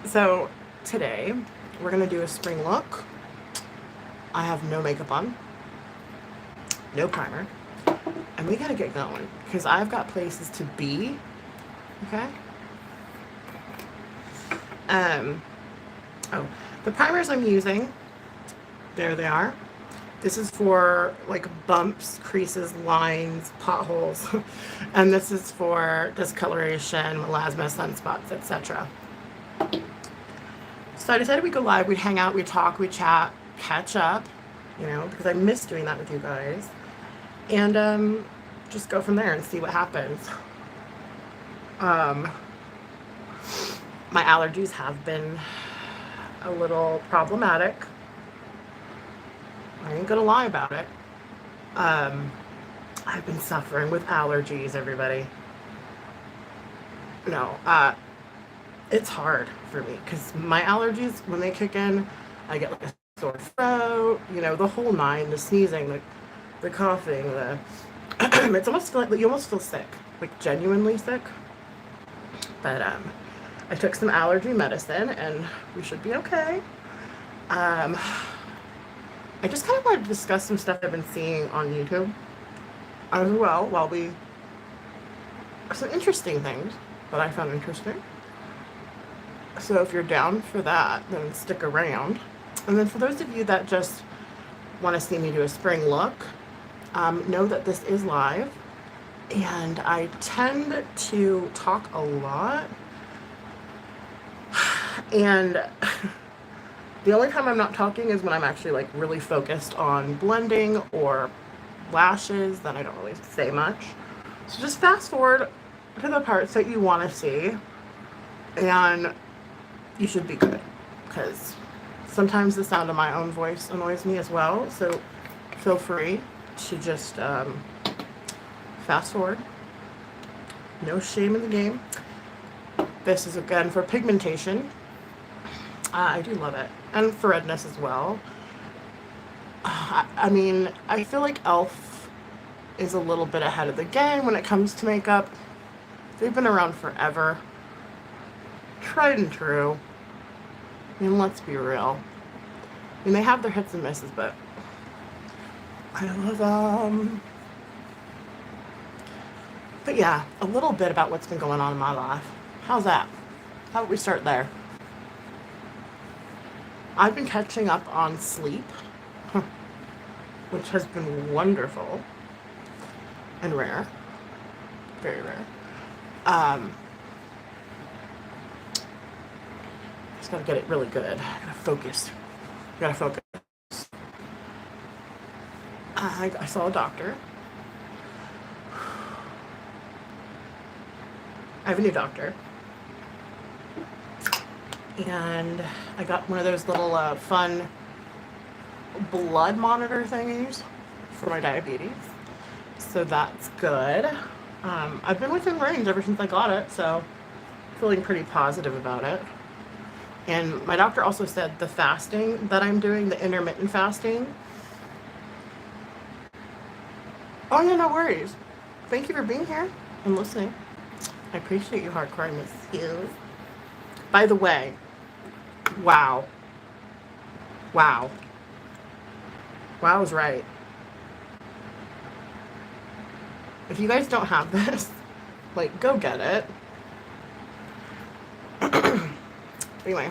So today we're gonna do a spring look. I have no makeup on, no primer, and we gotta get going because I've got places to be. Okay. Um. Oh, the primers I'm using. There they are. This is for like bumps, creases, lines, potholes, and this is for discoloration, melasma, sunspots, etc. So I decided we'd go live, we'd hang out, we'd talk, we'd chat, catch up, because I miss doing that with you guys. And just go from there and see what happens. Um, my allergies have been a little problematic. I ain't gonna lie about it. I've been suffering with allergies, everybody. No, it's hard for me because my allergies, when they kick in, I get like a sore throat, the whole nine, the sneezing, the coughing, the it's almost like you almost feel sick, like genuinely sick. But I took some allergy medicine and we should be okay. I just kind of wanted to discuss some stuff I've been seeing on YouTube as well, some interesting things that I found interesting. So if you're down for that, then stick around. And then for those of you that just want to see me do a spring look, know that this is live. And I tend to talk a lot. And the only time I'm not talking is when I'm actually like really focused on blending or lashes. Then I don't really say much. So just fast forward to the parts that you want to see. And you should be good, because sometimes the sound of my own voice annoys me as well. So feel free to just fast forward. No shame in the game. This is again for pigmentation. I do love it, and for redness as well. I mean, I feel like e.l.f. is a little bit ahead of the game when it comes to makeup. They've been around forever. Tried and true. I mean, let's be real. I mean, they have their hits and misses, but I love them. But yeah, a little bit about what's been going on in my life. How's that? How about we start there? I've been catching up on sleep, which has been wonderful and rare. Very rare. Just gotta get it really good. Gotta focus. Gotta focus. I saw a doctor. I have a new doctor. And I got one of those little fun blood monitor thingies for my diabetes. So that's good. I've been within range ever since I got it, so feeling pretty positive about it. And my doctor also said the fasting that I'm doing, the intermittent fasting. Oh, yeah, no worries. Thank you for being here and listening. I appreciate you hardcore. I miss you. By the way, wow. Wow. Wow is right. If you guys don't have this, like, go get it. Anyway.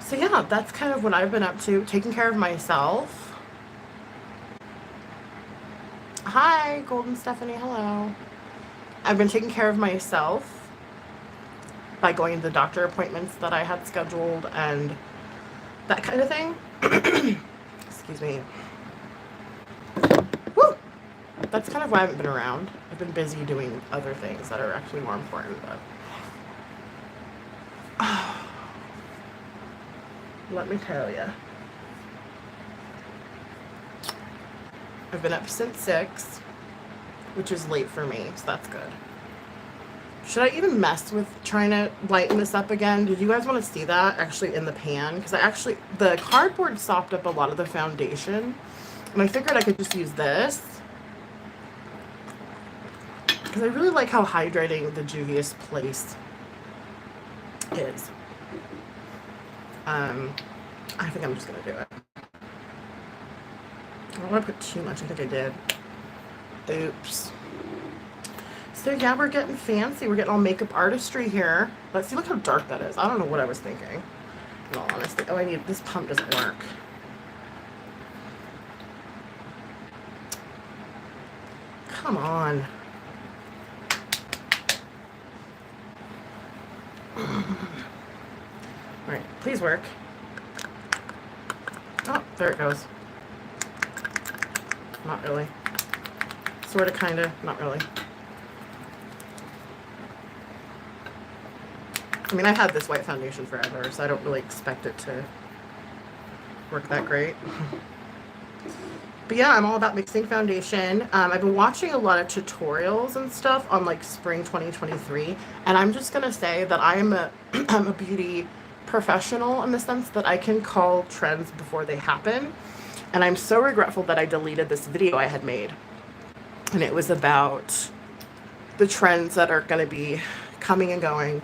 So yeah, that's kind of what I've been up to. Taking care of myself. Hi, Golden Stephanie. Hello. I've been taking care of myself by going to the doctor appointments that I had scheduled and that kind of thing. Excuse me. Woo! That's kind of why I haven't been around. I've been busy doing other things that are actually more important, but let me tell you. I've been up since 6, which is late for me, so that's good. Should I even mess with trying to lighten this up again? Did you guys want to see that actually in the pan? Because the cardboard sopped up a lot of the foundation, and I figured I could just use this. Because I really like how hydrating the Juvia's Place is, I think I'm just going to do it. I don't want to put too much. I think I did. Oops. So yeah, we're getting fancy. We're getting all makeup artistry here. Let's see, look how dark that is. I don't know what I was thinking, in all honesty. Oh, this pump doesn't work. Come on. All right, please work. Oh, there it goes. Not really. Sort of, kind of, not really. I mean, I've had this white foundation forever, so I don't really expect it to work that great. But yeah, I'm all about mixing foundation. I've been watching a lot of tutorials and stuff on like spring 2023, and I'm just gonna say that I'm a beauty professional in the sense that I can call trends before they happen. And I'm so regretful that I deleted this video I had made, and it was about the trends that are going to be coming and going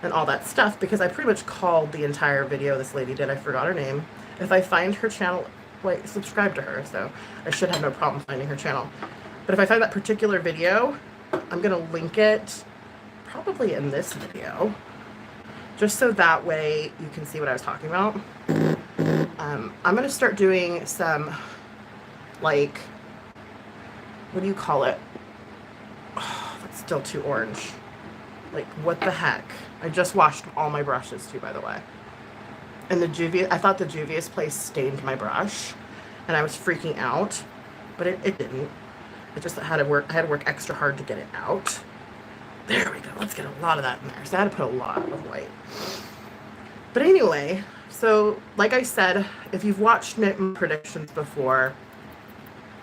and all that stuff, because I pretty much called the entire video this lady did. I forgot her name. If I find her channel, like, subscribe to her, so I should have no problem finding her channel. But if I find that particular video, I'm going to link it probably in this video, just so that way you can see what I was talking about. I'm going to start doing some, like, what do you call it? Oh, that's still too orange. Like, what the heck? I just washed all my brushes too, by the way. And the Juvia's, I thought the Juvia's Place stained my brush, and I was freaking out, but it didn't. It just had to work. I had to work extra hard to get it out. There we go. Let's get a lot of that in there. So I had to put a lot of white. But anyway, so like I said, if you've watched my predictions before,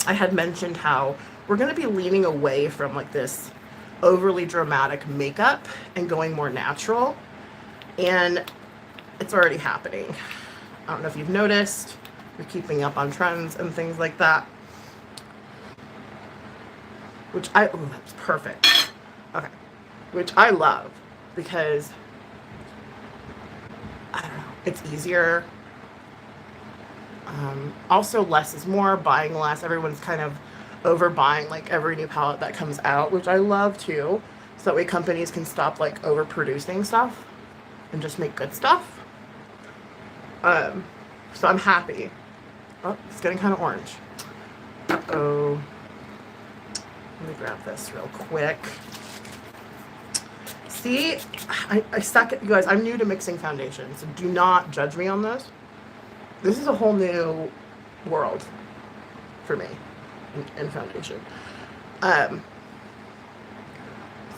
I had mentioned how we're going to be leaning away from like this overly dramatic makeup and going more natural. And it's already happening. I don't know if you've noticed. You're keeping up on trends and things like that. Which oh, that's perfect. Okay. Which I love, because I don't know, it's easier. Also, less is more, buying less. Everyone's kind of overbuying like every new palette that comes out, which I love too. So that way companies can stop like overproducing stuff and just make good stuff. So I'm happy. Oh, it's getting kind of orange. Uh-oh. Let me grab this real quick. See, I suck at, you guys, I'm new to mixing foundation, so do not judge me on this. This is a whole new world for me in foundation. So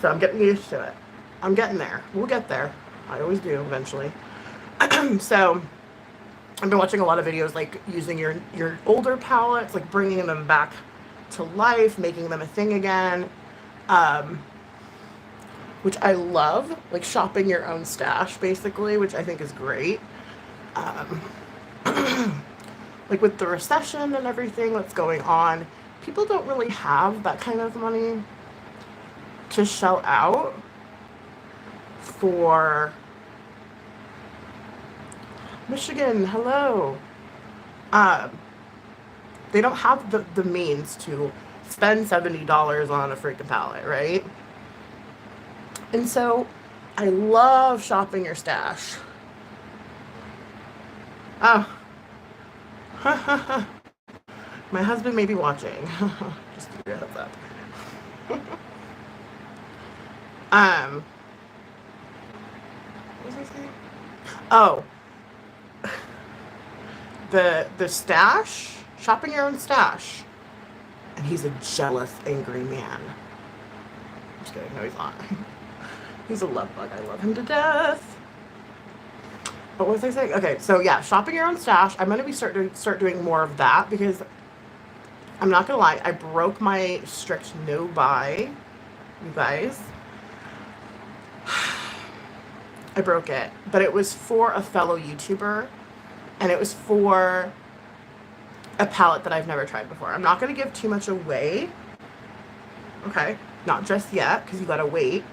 I'm getting used to it. I'm getting there. We'll get there. I always do eventually. So I've been watching a lot of videos like using your older palettes, like bringing them back to life, making them a thing again. Which I love, like shopping your own stash, basically, which I think is great. Like with the recession and everything that's going on, people don't really have that kind of money to shell out for Michigan. Hello. They don't have the means to spend $70 on a freaking palette, right? And so I love shopping your stash. Oh. My husband may be watching. Just to give you a heads up. What was I saying? Oh. The stash, shopping your own stash. And he's a jealous, angry man. I'm just kidding. No, he's not. He's a love bug. I love him to death. What was I saying? Okay, so yeah, shopping your own stash. I'm going to be start doing more of that, because I'm not going to lie, I broke my strict no buy, you guys. I broke it, but it was for a fellow YouTuber, and it was for a palette that I've never tried before. I'm not going to give too much away. Okay, not just yet, because you got to wait.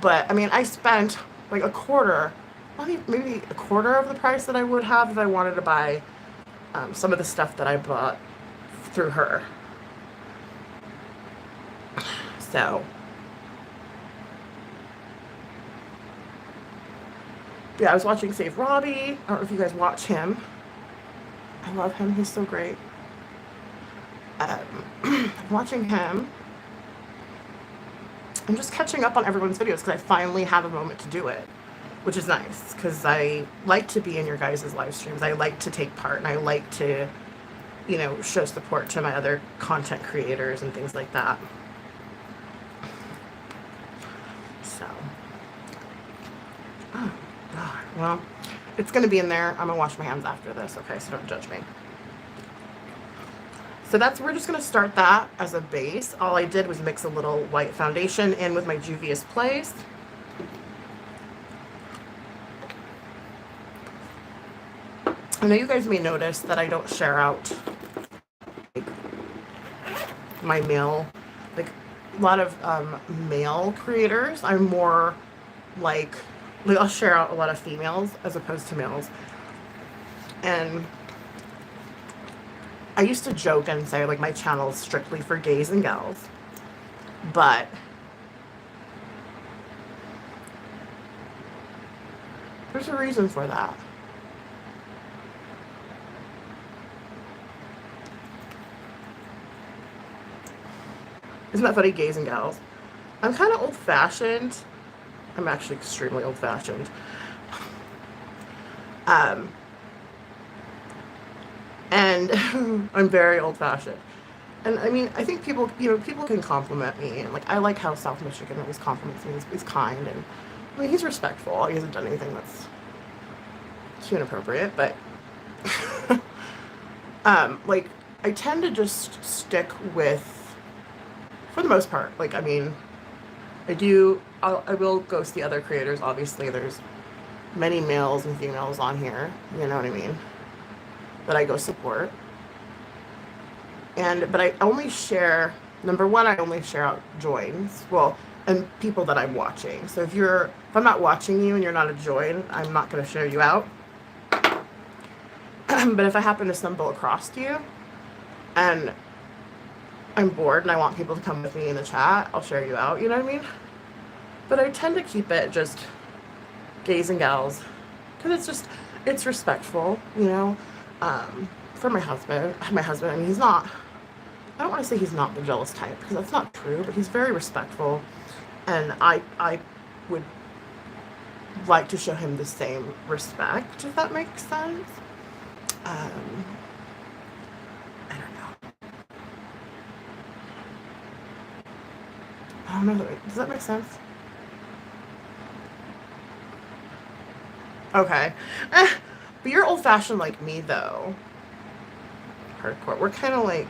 But I mean, I spent like a quarter, maybe a quarter of the price that I would have if I wanted to buy some of the stuff that I bought through her. So, yeah, I was watching Save Robbie. I don't know if you guys watch him. I love him. He's so great. Watching him. I'm just catching up on everyone's videos because I finally have a moment to do it, which is nice because I like to be in your guys' live streams. I like to take part, and I like to, you know, show support to my other content creators and things like that. So, oh God, well, it's going to be in there. I'm going to wash my hands after this, okay, so don't judge me. So we're just going to start that as a base. All I did was mix a little white foundation in with my Juvia's Place. I know you guys may notice that I don't share out like, my male, like a lot of male creators. I'm more like I'll share out a lot of females as opposed to males. And I used to joke and say, like, my channel is strictly for gays and gals. But there's a reason for that. Isn't that funny? Gays and gals. I'm kind of old-fashioned. I'm actually extremely old-fashioned. And I'm very old-fashioned. And I mean, I think people, you know, people can compliment me. And like, I like how South Michigan always compliments me. He's kind, and I mean, he's respectful. He hasn't done anything that's too inappropriate, but like, I tend to just stick with, for the most part, like, I mean, I will ghost the other creators. Obviously, there's many males and females on here, you know what I mean, that I go support. But I only share, number one, I only share out joins, well, and people that I'm watching. So if I'm not watching you and you're not a join, I'm not going to share you out. But if I happen to stumble across you and I'm bored and I want people to come with me in the chat, I'll share you out, you know what I mean? But I tend to keep it just gays and gals because it's respectful, you know, for my husband. I mean, he's not, I don't want to say he's not the jealous type because that's not true, but he's very respectful, and I would like to show him the same respect, if that makes sense. I don't know. Does that make sense? Okay. But you're old-fashioned like me, though. Hardcore. We're kind of like,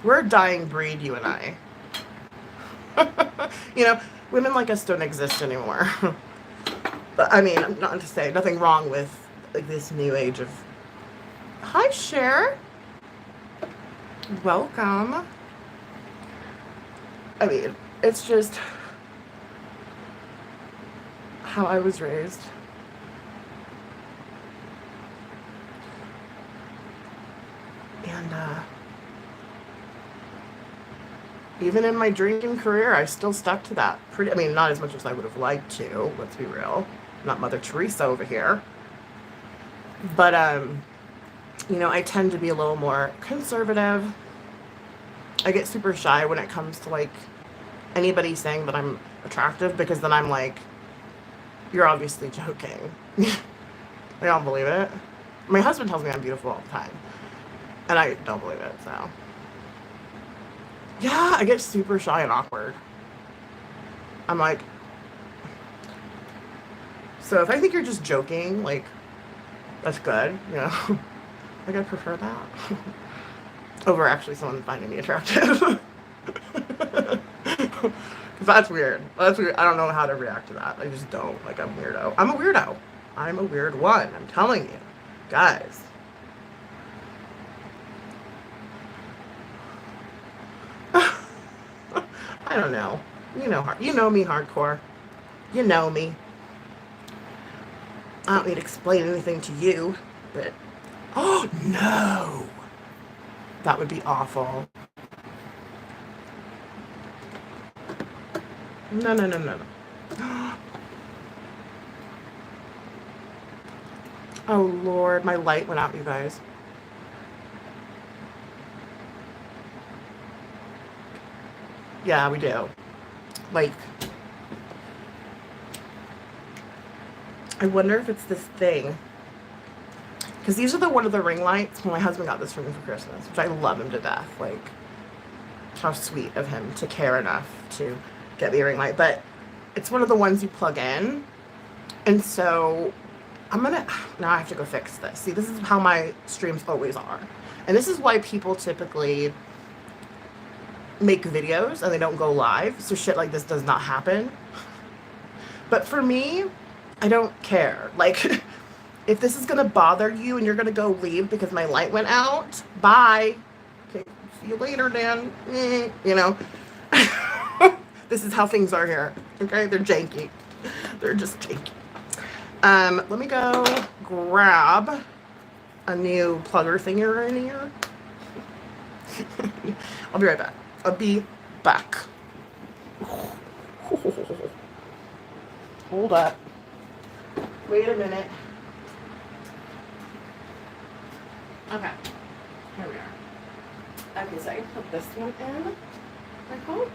we're a dying breed, you and I. You know, women like us don't exist anymore. But, I mean, not to say, nothing wrong with like this new age of... Hi, Cher. Welcome. I mean, it's just how I was raised. And even in my drinking career, I still stuck to that. I mean, not as much as I would have liked to, let's be real. I'm not Mother Teresa over here. But, you know, I tend to be a little more conservative. I get super shy when it comes to, like, anybody saying that I'm attractive, because then I'm like, you're obviously joking. I don't believe it. My husband tells me I'm beautiful all the time, and I don't believe it, so. Yeah, I get super shy and awkward. I'm like, so if I think you're just joking, like, that's good, you know. Like, I prefer that over actually someone finding me attractive. Because that's weird. That's weird. I don't know how to react to that. I just don't. Like, I'm weirdo. I'm a weirdo. I'm a weird one. I'm telling you. Guys. I don't know. You know me hardcore. You know me. I don't need to explain anything to you, but oh no, that would be awful. No, no, no, no, no. Oh Lord, my light went out, you guys. Yeah, we do. Like, I wonder if it's this thing. Because these are one of the ring lights. My husband got this for me for Christmas, which I love him to death. Like, how sweet of him to care enough to get me a ring light. But it's one of the ones you plug in. And so now I have to go fix this. See, this is how my streams always are. And this is why people typically make videos and they don't go live. So shit like this does not happen. But for me, I don't care. Like, if this is gonna bother you and you're gonna go leave because my light went out, bye. Okay, see you later, Dan. You know, this is how things are here. Okay, they're janky. They're just janky. Let me go grab a new plugger thingy in here. I'll be right back. I'll be back. Hold up. Wait a minute. Okay. Here we are. Okay, so I can put this one in. I hope.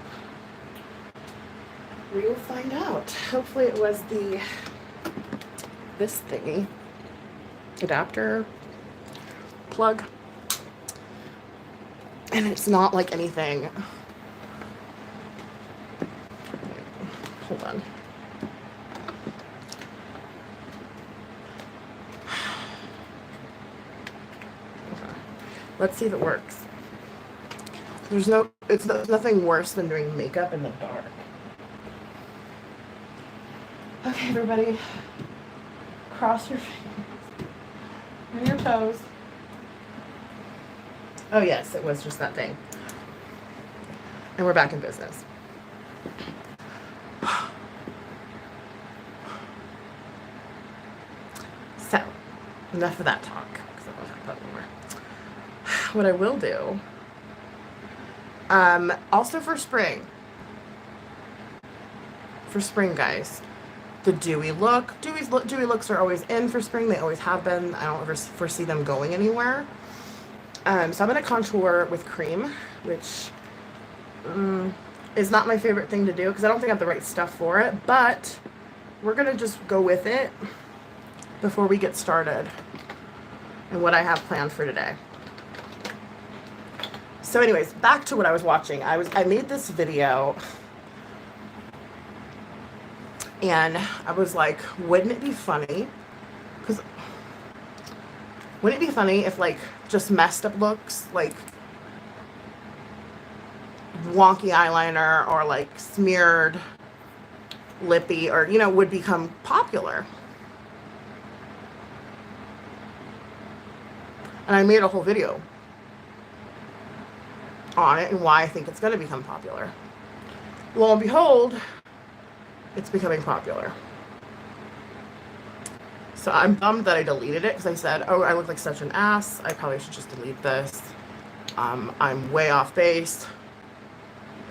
We will find out. Hopefully it was this thingy. Adapter. Plug. And it's not like anything. Hold on. Okay. Let's see if it works. It's nothing worse than doing makeup in the dark. Okay, everybody. Cross your fingers. And your toes. Oh yes, it was just that thing. And we're back in business. So, enough of that talk, because I don't have that anymore. What I will do, also for spring, guys, the dewy look. Dewy looks are always in for spring. They always have been. I don't ever foresee them going anywhere. So I'm going to contour with cream, which is not my favorite thing to do because I don't think I have the right stuff for it, but we're going to just go with it before we get started and what I have planned for today. So anyways, back to what I was watching. I made this video and I was like, wouldn't it be funny? Because wouldn't it be funny if like just messed up looks, like wonky eyeliner or like smeared lippy or, you know, would become popular? And I made a whole video on it and why I think it's going to become popular. Lo and behold, it's becoming popular. So I'm bummed that I deleted it because I said, oh, I look like such an ass. I probably should just delete this. I'm way off base.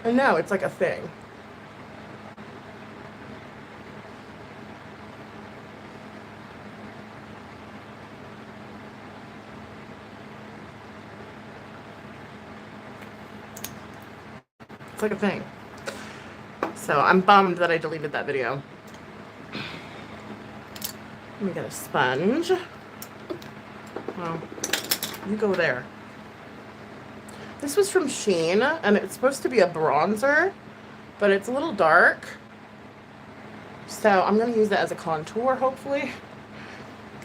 And no, it's like a thing. It's like a thing. So I'm bummed that I deleted that video. Let me get a sponge. Well, you go there. This was from Shein, and it's supposed to be a bronzer, but it's a little dark. So I'm going to use that as a contour, hopefully.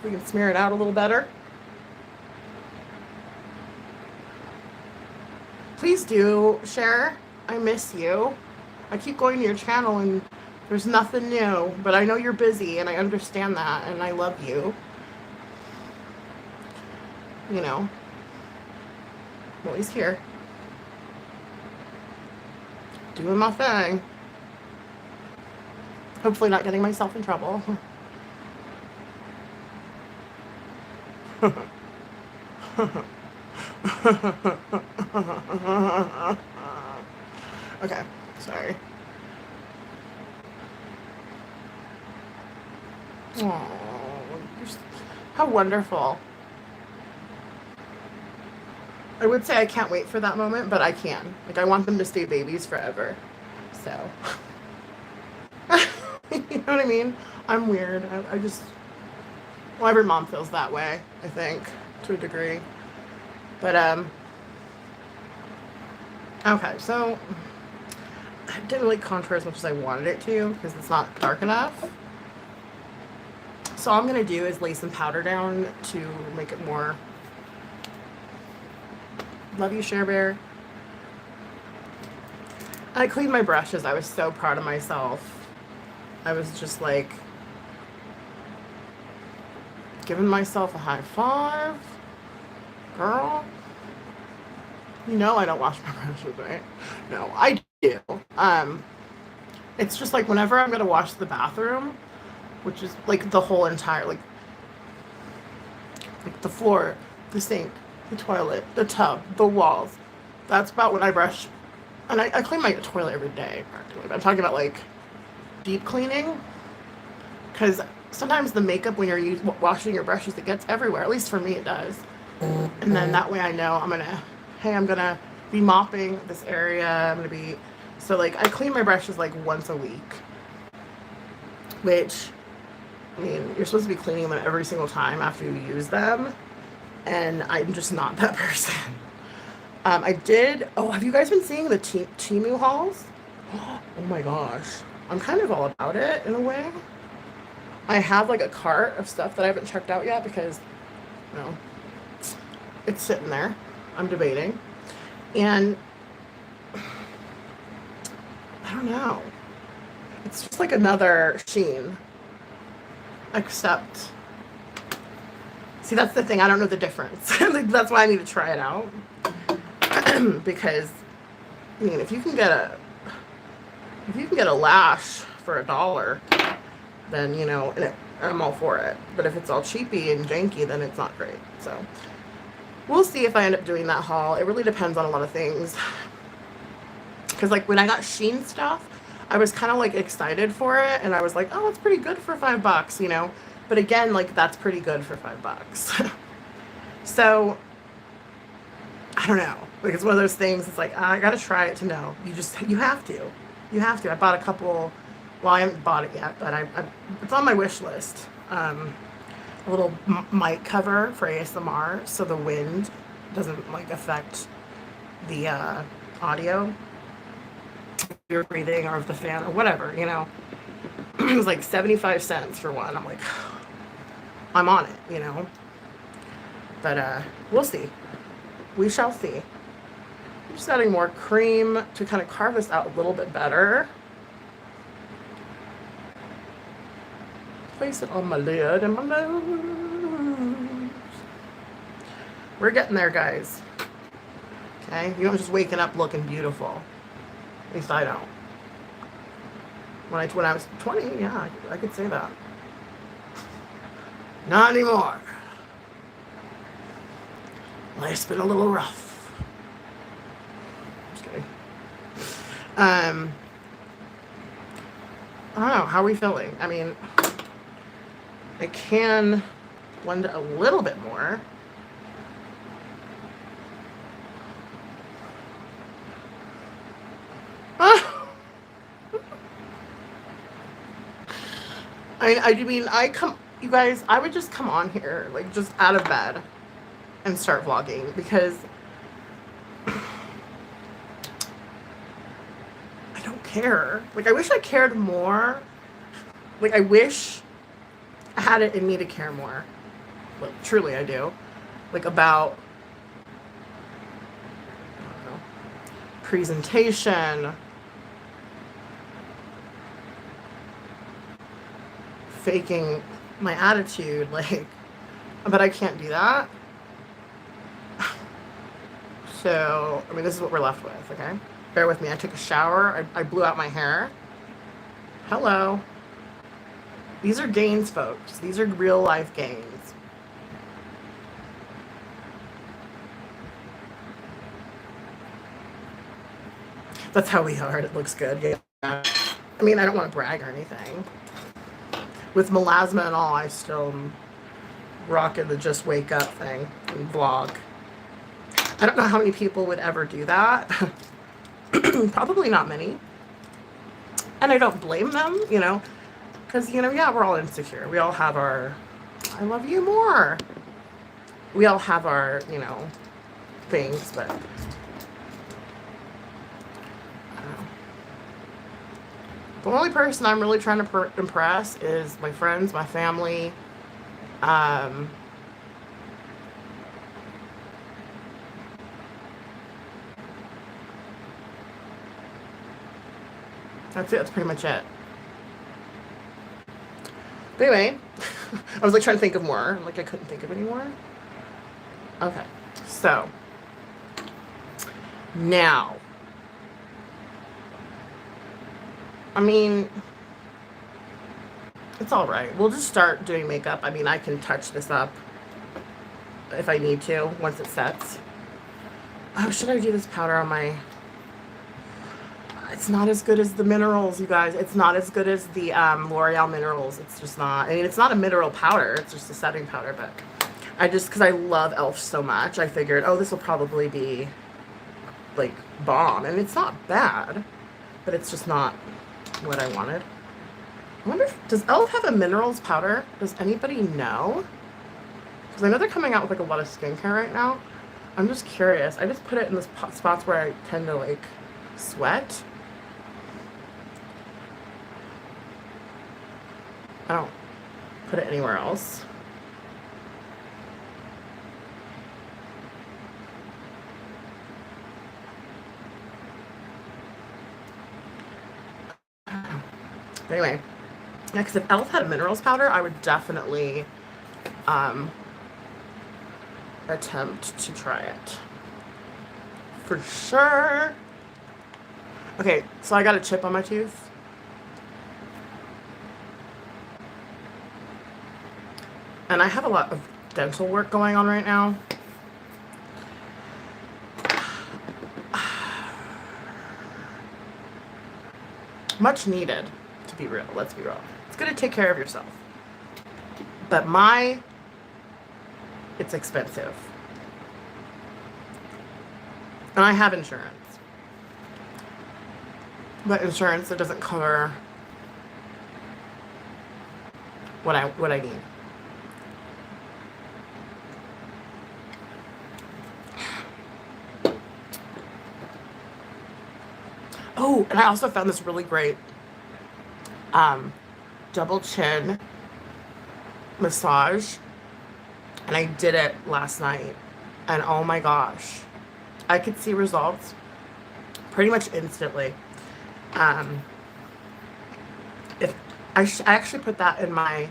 We can smear it out a little better. Please do share. I miss you. I keep going to your channel and there's nothing new, but I know you're busy and I understand that and I love you. You know, I'm always here. Doing my thing. Hopefully not getting myself in trouble. Okay, sorry. Oh, how wonderful. I would say I can't wait for that moment, but I can. Like, I want them to stay babies forever. So, you know what I mean? I'm weird. I just, well, every mom feels that way, I think, to a degree. But, okay, so I didn't really contour as much as I wanted it to because it's not dark enough. So all I'm going to do is lay some powder down to make it more. Love you, Share Bear. I cleaned my brushes. I was so proud of myself. I was just like giving myself a high five. Girl. You know I don't wash my brushes, right? No, I do. It's just like whenever I'm gonna wash the bathroom, which is like the whole entire like the floor, the sink, the toilet, the tub, the walls. That's about when I brush. And I clean my toilet every day, practically. But I'm talking about like deep cleaning. Because sometimes the makeup when you're washing your brushes, it gets everywhere. At least for me, it does. And then that way I know I'm gonna be mopping this area. I'm gonna be, so like I clean my brushes like once a week. Which, I mean, you're supposed to be cleaning them every single time after you use them. And I'm just not that person. I did. Oh, have you guys been seeing the Temu hauls? Oh my gosh. I'm kind of all about it in a way. I have like a cart of stuff that I haven't checked out yet because, you know, it's sitting there. I'm debating. And I don't know. It's just like another Shein. Except, see, that's the thing. I don't know the difference. That's why I need to try it out. Because, I mean, if you can get a lash for $1, then, you know, I'm all for it. But if it's all cheapy and janky, then it's not great. So we'll see if I end up doing that haul. It really depends on a lot of things. Because like when I got Shein stuff, I was kind of like excited for it, and I was like, oh, it's pretty good for $5, you know. But again, like that's pretty good for $5. So I don't know. Like it's one of those things. It's like I gotta try it to know. You have to. You have to. I bought a couple. Well, I haven't bought it yet, but it's on my wish list. A little mic cover for ASMR, so the wind doesn't like affect the audio. If you're breathing or if the fan or whatever, you know. It was like 75 cents for one. I'm like, I'm on it, you know. But we'll see. We shall see. I'm just adding more cream to kind of carve this out a little bit better. Place it on my lid and my nose. We're getting there, guys. Okay? You don't just waking up looking beautiful. At least I don't. When I was 20, yeah, I could say that. Not anymore. Life's been a little rough. Just kidding. I don't know. How are we feeling? I mean, I can blend it a little bit more. You guys, I would just come on here, like just out of bed and start vlogging because I don't care. Like, I wish I cared more. Like, I wish I had it in me to care more. Like, truly, I do. Like, about, I don't know, presentation, faking my attitude, like, but I can't do that. So, I mean, this is what we're left with, okay? Bear with me. I took a shower. I blew out my hair. Hello. These are gains, folks. These are real life gains. That's how we are. It looks good. Yeah. I mean, I don't want to brag or anything. With melasma and all, I still am rocking the just wake up thing and vlog. I don't know how many people would ever do that. Probably not many. And I don't blame them, you know, because, you know, yeah, we're all insecure. We all have our, I love you more. We all have our, you know, things, but I don't know. The only person I'm really trying to impress is my friends, my family. That's it. That's pretty much it. But anyway, I was like trying to think of more. Like I couldn't think of any more. Okay. So now, I mean, it's all right. We'll just start doing makeup. I mean, I can touch this up if I need to once it sets. Oh, should I do this powder on my... It's not as good as the minerals, you guys. It's not as good as the L'Oreal minerals. It's just not. I mean, it's not a mineral powder. It's just a setting powder, but I just, because I love e.l.f. so much, I figured, oh, this will probably be, like, bomb. And it's not bad, but it's just not what I wanted. I wonder if, does e.l.f. have a minerals powder? Does anybody know? Because I know they're coming out with, like, a lot of skincare right now. I'm just curious. I just put it in the spots where I tend to, like, sweat. I don't put it anywhere else. Anyway, because if e.l.f. had a minerals powder, I would definitely attempt to try it. For sure. Okay, so I got a chip on my tooth. And I have a lot of dental work going on right now. Much needed, to be real. Let's be real. It's going to take care of yourself. But it's expensive. And I have insurance. But insurance that doesn't cover what I need. Oh, and I also found this really great double chin massage. And I did it last night. And oh my gosh, I could see results pretty much instantly. If I actually put that in my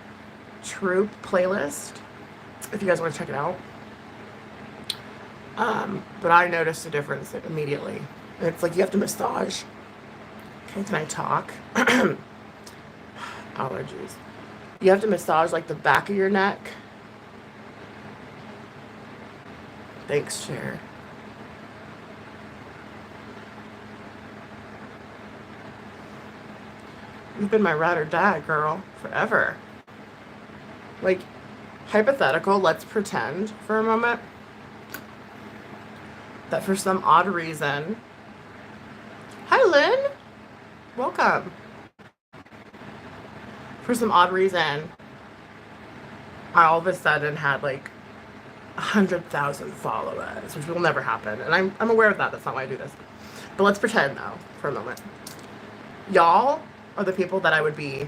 Troop playlist, if you guys want to check it out. But I noticed a difference immediately. It's like you have to massage. Okay, can I talk? Allergies. You have to massage like the back of your neck. Thanks, Cher. You've been my ride or die, girl, forever. Like, hypothetical, let's pretend for a moment that for some odd reason... Hi, Lynn! Welcome. For some odd reason, I all of a sudden had like 100,000 followers, which will never happen. And I'm aware of that. That's not why I do this. But let's pretend, though, for a moment. Y'all are the people that I would be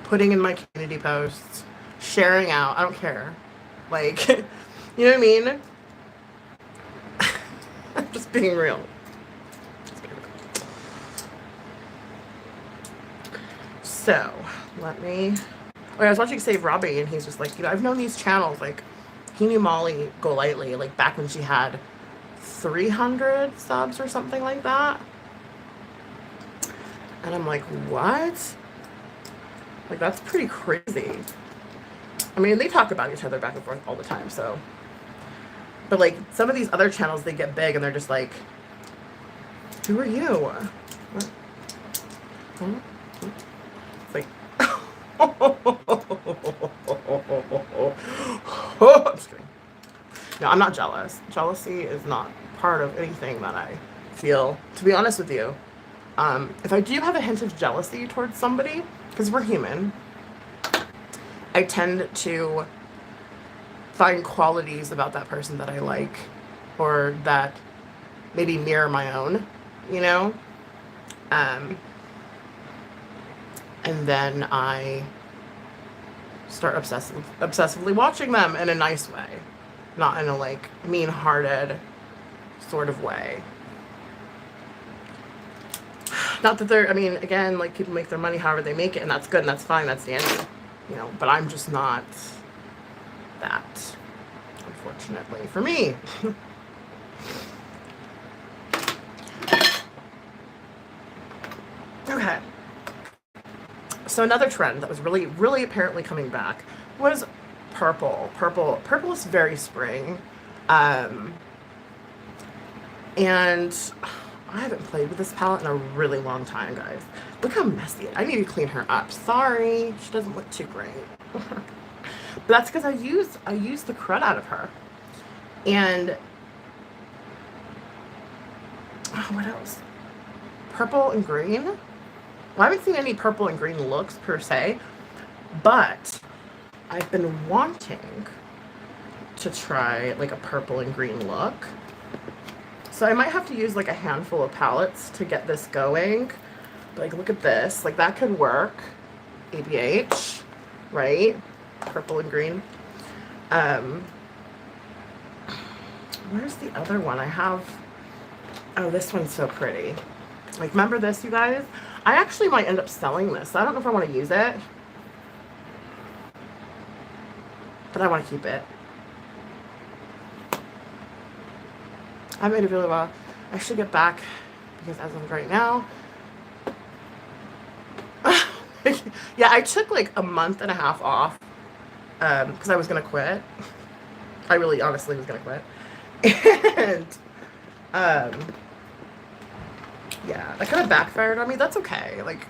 putting in my community posts, sharing out. I don't care. Like, you know what I mean? I'm just being real. So, let me... Oh, I was watching Save Robbie, and he's just like, you know, I've known these channels, like, he knew Molly Golightly, like, back when she had 300 subs or something like that. And I'm like, what? Like, that's pretty crazy. I mean, they talk about each other back and forth all the time, so... But, like, some of these other channels, they get big, and they're just like... Who are you? What? Huh? It's like, I'm just kidding. No, I'm not jealous. Jealousy is not part of anything that I feel, to be honest with you. If I do have a hint of jealousy towards somebody, because we're human, I tend to find qualities about that person that I like, or that maybe mirror my own, you know? And then I start obsessively watching them in a nice way, not in a like mean-hearted sort of way. Not that they're, I mean, again, like people make their money however they make it, and that's good and that's fine, that's dandy, you know, but I'm just not that, unfortunately, for me. Okay. So another trend that was really, really apparently coming back was purple. Purple is very spring. And I haven't played with this palette in a really long time, guys. Look how messy. I need to clean her up. Sorry, she doesn't look too great. But that's because I used the crud out of her. And oh, what else? Purple and green. Well, I haven't seen any purple and green looks per se, but I've been wanting to try like a purple and green look. So I might have to use like a handful of palettes to get this going. But like, look at this. Like that could work. ABH, right? Purple and green. Where's the other one? I have, oh, this one's so pretty. Like, remember this, you guys? I actually might end up selling this. I don't know if I want to use it, but I want to keep it. I made a video about, I should get back, because as of right now, yeah, I took like a month and a half off, because I was going to quit. I really honestly was going to quit. And, yeah, that kind of backfired on me. That's okay. Like,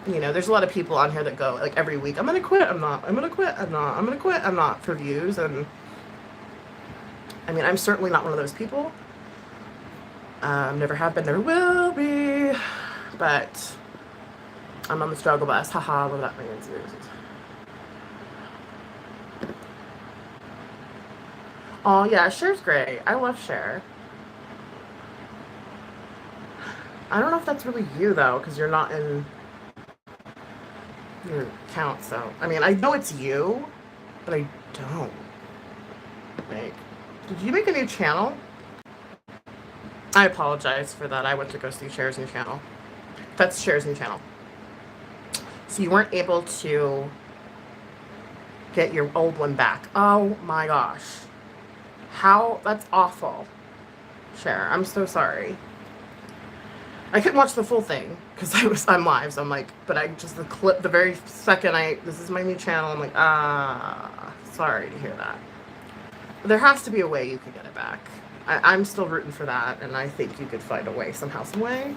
you know, there's a lot of people on here that go like every week, I'm gonna quit, I'm not, I'm gonna quit, I'm not, I'm gonna quit, I'm not, for views. And I mean, I'm certainly not one of those people. Never have been, never will be. But I'm on the struggle bus. Haha, what that means. Oh yeah, Cher's great. I love Cher. I don't know if that's really you though, because you're not in your account. So I mean, I know it's you, but I don't. Like, did you make a new channel? I apologize for that. I went to go see Cher's new channel. That's Cher's new channel. So you weren't able to get your old one back. Oh my gosh. How? That's awful. Cher, I'm so sorry. I couldn't watch the full thing because I'm live, so I'm like, but I just the clip, the very second this is my new channel, I'm like, sorry to hear that. But there has to be a way you can get it back. I'm still rooting for that, and I think you could find a way, somehow, some way.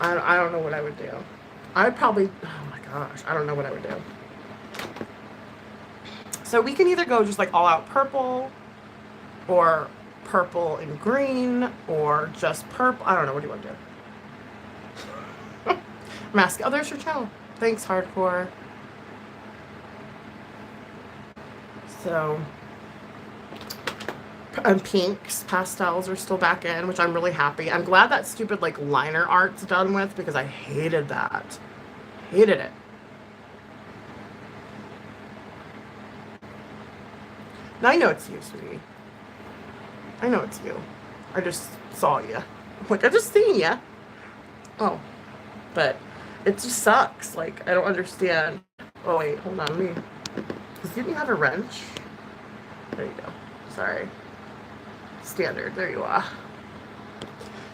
I don't know what I would do. I'd probably, oh my gosh, I don't know what I would do. So we can either go just like all out purple, or purple and green, or just purple. I don't know. What do you want to do? Mask. Oh, there's your channel. Thanks, Hardcore. So, pinks, pastels are still back in, which I'm really happy. I'm glad that stupid like liner art's done with, because I hated that. Hated it. Now I know it's you, sweetie. I know it's you. I just saw you. Like, I just seen you. Oh. But it just sucks. Like, I don't understand. Oh, wait. Hold on. Didn't you have a wrench? There you go. Sorry. Standard. There you are.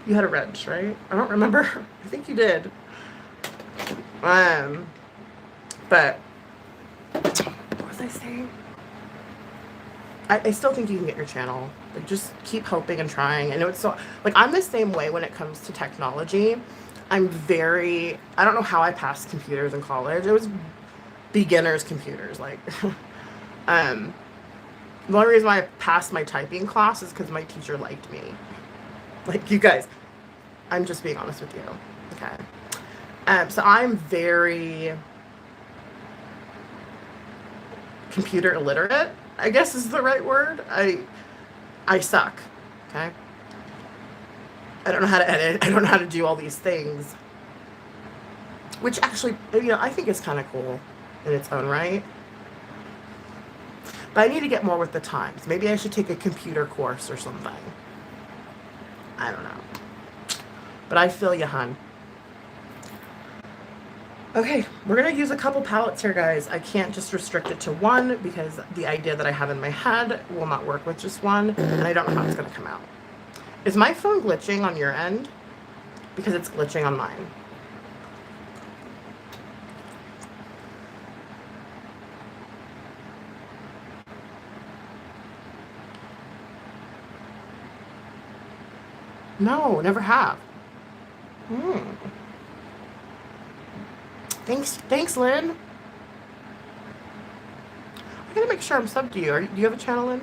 You had a wrench, right? I don't remember. I think you did. But what was I saying? I still think you can get your channel. Like, just keep hoping and trying. I know it's so, like, I'm the same way when it comes to technology. I don't know how I passed computers in college. It was beginners computers. Like, um, the only reason why I passed my typing class is because my teacher liked me. Like, you guys, I'm just being honest with you. Okay. So I'm very computer illiterate, I guess is the right word. I suck. Okay. I don't know how to edit. I don't know how to do all these things. Which actually, I think is kind of cool in its own right. But I need to get more with the times. Maybe I should take a computer course or something. I don't know. But I feel you, hun. Okay, we're going to use a couple palettes here, guys. I can't just restrict it to one because the idea that I have in my head will not work with just one, and I don't know how it's going to come out. Is my phone glitching on your end? Because it's glitching on mine. No, never have. Thanks, Lynn. I gotta make sure I'm subbed to you. Do you have a channel, Lynn?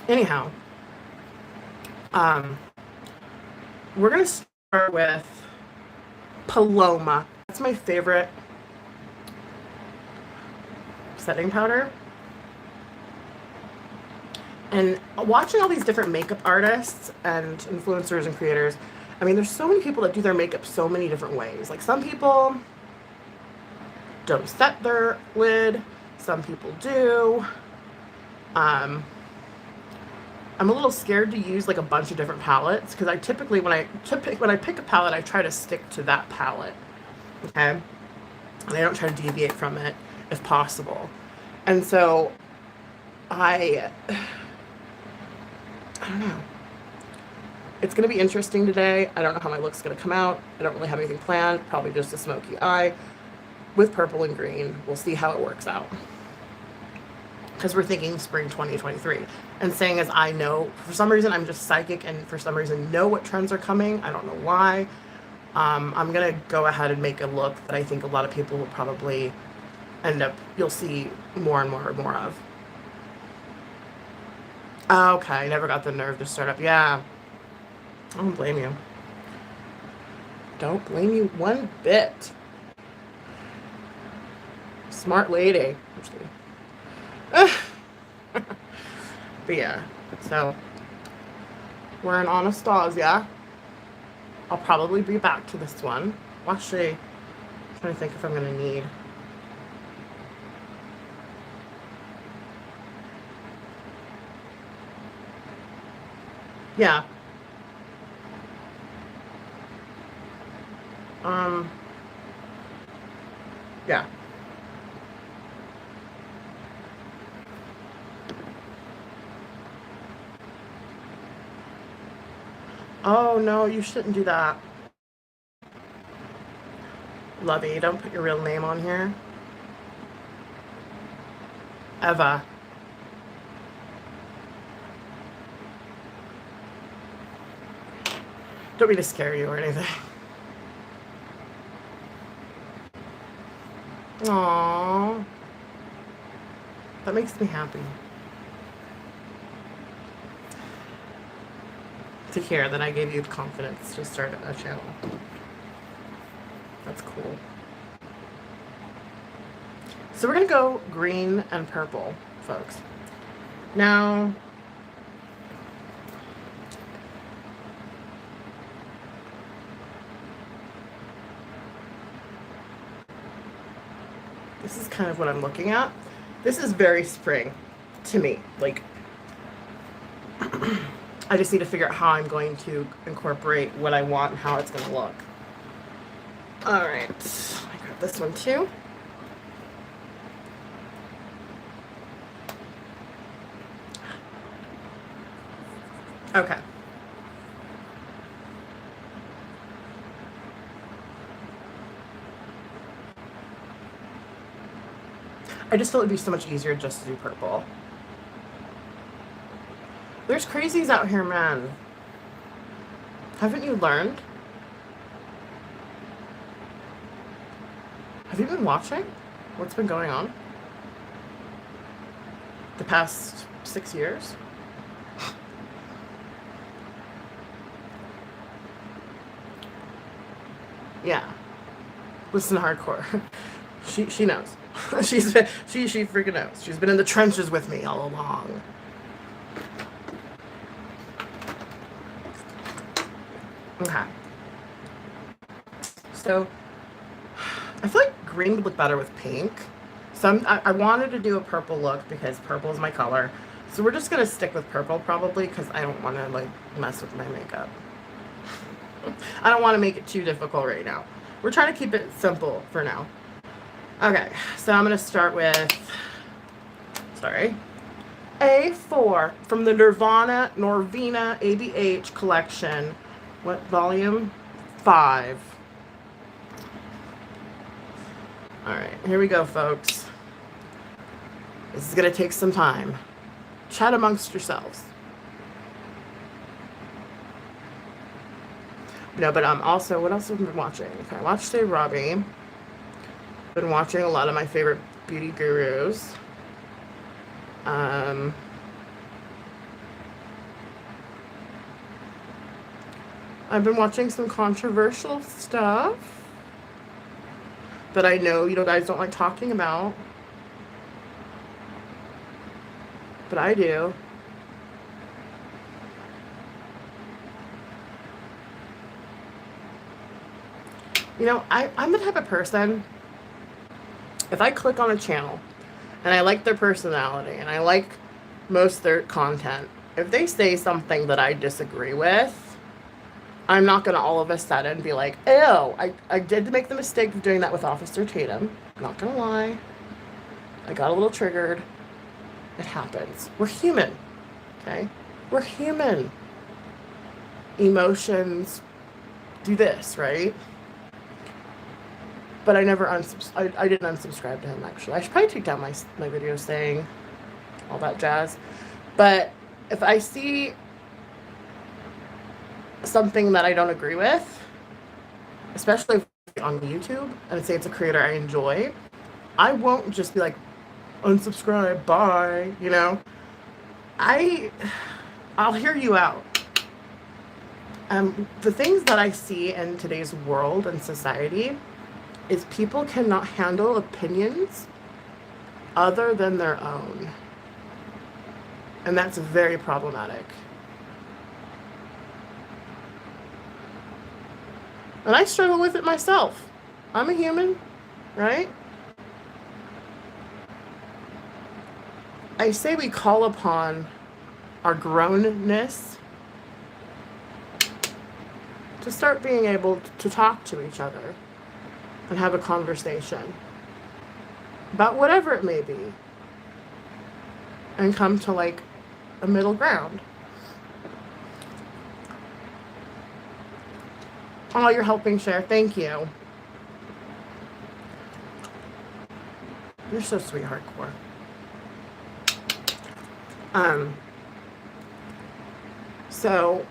Anyhow, we're gonna start with Paloma. That's my favorite setting powder. And watching all these different makeup artists and influencers and creators, I mean, there's so many people that do their makeup so many different ways. Like, some people don't set their lid, some people do. I'm a little scared to use like a bunch of different palettes because I typically, when I pick a palette, I try to stick to that palette, okay? And I don't try to deviate from it if possible. And so I don't know. It's going to be interesting today. I don't know how my look's going to come out. I don't really have anything planned. Probably just a smoky eye with purple and green. We'll see how it works out. Because we're thinking spring 2023. And saying as I know, for some reason, I'm just psychic and for some reason know what trends are coming. I don't know why. I'm going to go ahead and make a look that I think a lot of people will probably you'll see more and more and more of. Okay, I never got the nerve to start up. Yeah. I don't blame you. Don't blame you one bit. Smart lady. I'm just kidding. But yeah, so we're in Anastasia. I'll probably be back to this one. Well, actually, I'm trying to think if I'm going to need. Yeah. Yeah. Oh, no, you shouldn't do that. Lovey, don't put your real name on here. Eva. Don't mean to scare you or anything. Aww. That makes me happy. To hear that I gave you confidence to start a channel. That's cool. So we're going to go green and purple, folks. Now, this is kind of what I'm looking at. This is very spring to me. Like, I just need to figure out how I'm going to incorporate what I want and how it's going to look. All right, I got this one too. Okay. I just feel it'd be so much easier just to do purple. There's crazies out here, man. Haven't you learned? Have you been watching what's been going on the past 6 years? Yeah. Listen to hardcore. She knows. she freaking knows. She's been in the trenches with me all along. Okay. So I feel like green would look better with pink. So I wanted to do a purple look because purple is my color. So we're just gonna stick with purple probably because I don't want to like mess with my makeup. I don't want to make it too difficult right now. We're trying to keep it simple for now. Okay, so I'm gonna start with, sorry, A4 from the Norvina ABH collection. What, volume 5. All right, here we go, folks. This is gonna take some time. Chat amongst yourselves. No, but also, what else have I been watching? Okay, I watched a Robbie. Been watching a lot of my favorite beauty gurus. I've been watching some controversial stuff that I know you guys don't like talking about, but I do. You know, I'm the type of person, if I click on a channel and I like their personality and I like most of their content, if they say something that I disagree with, I'm not going to all of a sudden be like, ew, I did make the mistake of doing that with Officer Tatum. I'm not going to lie. I got a little triggered. It happens. We're human, okay? We're human. Emotions do this, right? But I never I didn't unsubscribe to him, actually. I should probably take down my videos saying all that jazz. But if I see something that I don't agree with, especially on YouTube, and say it's a creator I enjoy, I won't just be like, unsubscribe, bye, you know? I'll hear you out. The things that I see in today's world and society is people cannot handle opinions other than their own. And that's very problematic. And I struggle with it myself. I'm a human, right? I say we call upon our grownness to start being able to talk to each other and have a conversation about whatever it may be and come to like a middle ground. Oh, you're helping share. Thank you. You're so sweet, hardcore. So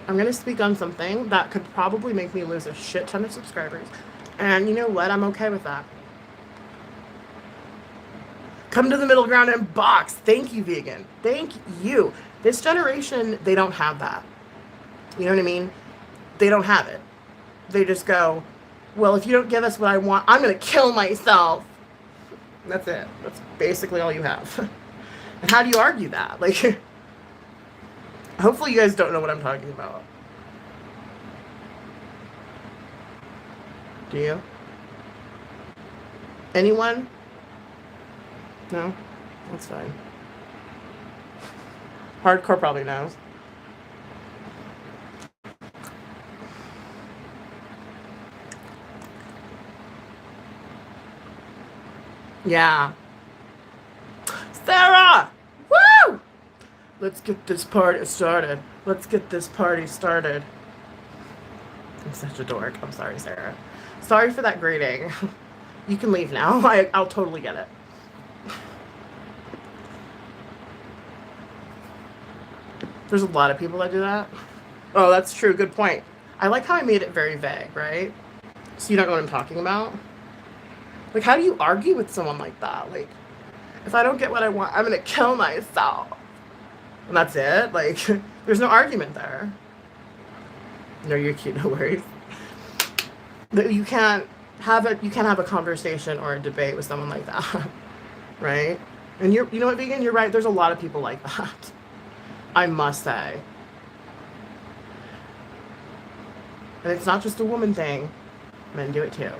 I'm going to speak on something that could probably make me lose a shit ton of subscribers. And you know what? I'm okay with that. Come to the middle ground and box. Thank you, vegan. Thank you. This generation, they don't have that. You know what I mean? They don't have it. They just go, well, if you don't give us what I want, I'm going to kill myself. That's it. That's basically all you have. And how do you argue that? Like, hopefully you guys don't know what I'm talking about. Do you? Anyone? No? That's fine. Hardcore probably knows. Yeah. Sarah! Woo! Let's get this party started. Let's get this party started. I'm such a dork. I'm sorry, Sarah. Sorry for that greeting. You can leave now. I'll totally get it. There's a lot of people that do that. Oh, that's true. Good point. I like how I made it very vague, right? So you don't know what I'm talking about? Like, how do you argue with someone like that? Like, if I don't get what I want, I'm going to kill myself. And that's it? Like, there's no argument there. No, you're cute. No worries. You can't have a conversation or a debate with someone like that. Right? And you know what, Vegan? You're right. There's a lot of people like that. I must say. And it's not just a woman thing. Men do it too.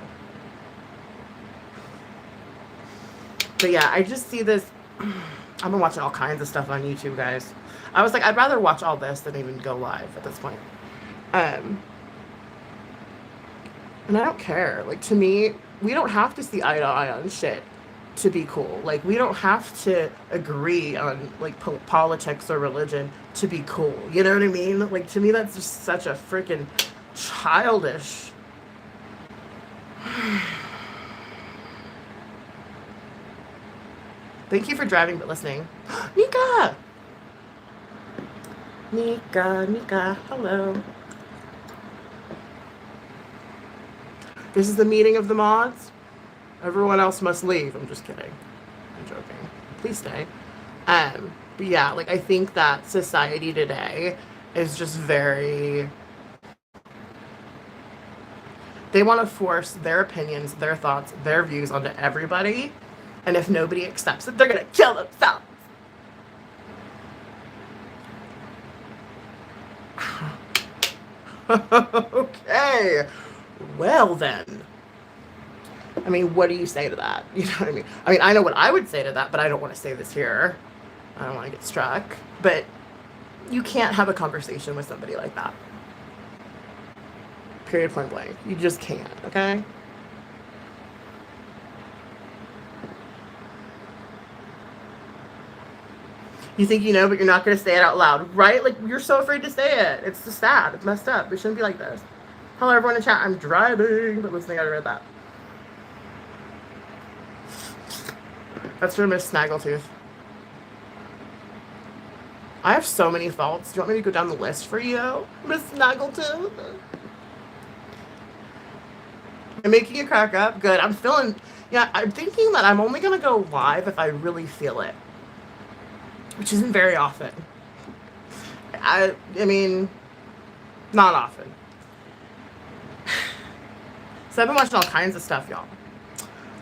But yeah, I just see this. I've been watching all kinds of stuff on YouTube, guys. I was like, I'd rather watch all this than even go live at this point. And I don't care. Like, to me, we don't have to see eye to eye on shit to be cool. Like, we don't have to agree on, like, politics or religion to be cool. You know what I mean? Like, to me, that's just such a freaking childish. Thank you for driving but listening. Nika! Nika, hello. This is the meeting of the mods. Everyone else must leave. I'm just kidding. I'm joking. Please stay. But yeah, like, I think that society today is just very... They want to force their opinions, their thoughts, their views onto everybody. And if nobody accepts it, they're going to kill themselves. Okay. Well, then. I mean, what do you say to that? You know what I mean? I mean, I know what I would say to that, but I don't want to say this here. I don't want to get struck. But you can't have a conversation with somebody like that. Period, point blank. You just can't, okay? You think you know, but you're not going to say it out loud, right? Like, you're so afraid to say it. It's just sad. It's messed up. We shouldn't be like this. Hello, everyone in chat. I'm driving, but listening, I read that. That's for Miss Snaggletooth. I have so many faults. Do you want me to go down the list for you, Miss Snaggletooth? I'm making you crack up. Good. I'm feeling... Yeah, I'm thinking that I'm only going to go live if I really feel it. Which isn't very often. I mean, not often. So I've been watching all kinds of stuff, y'all.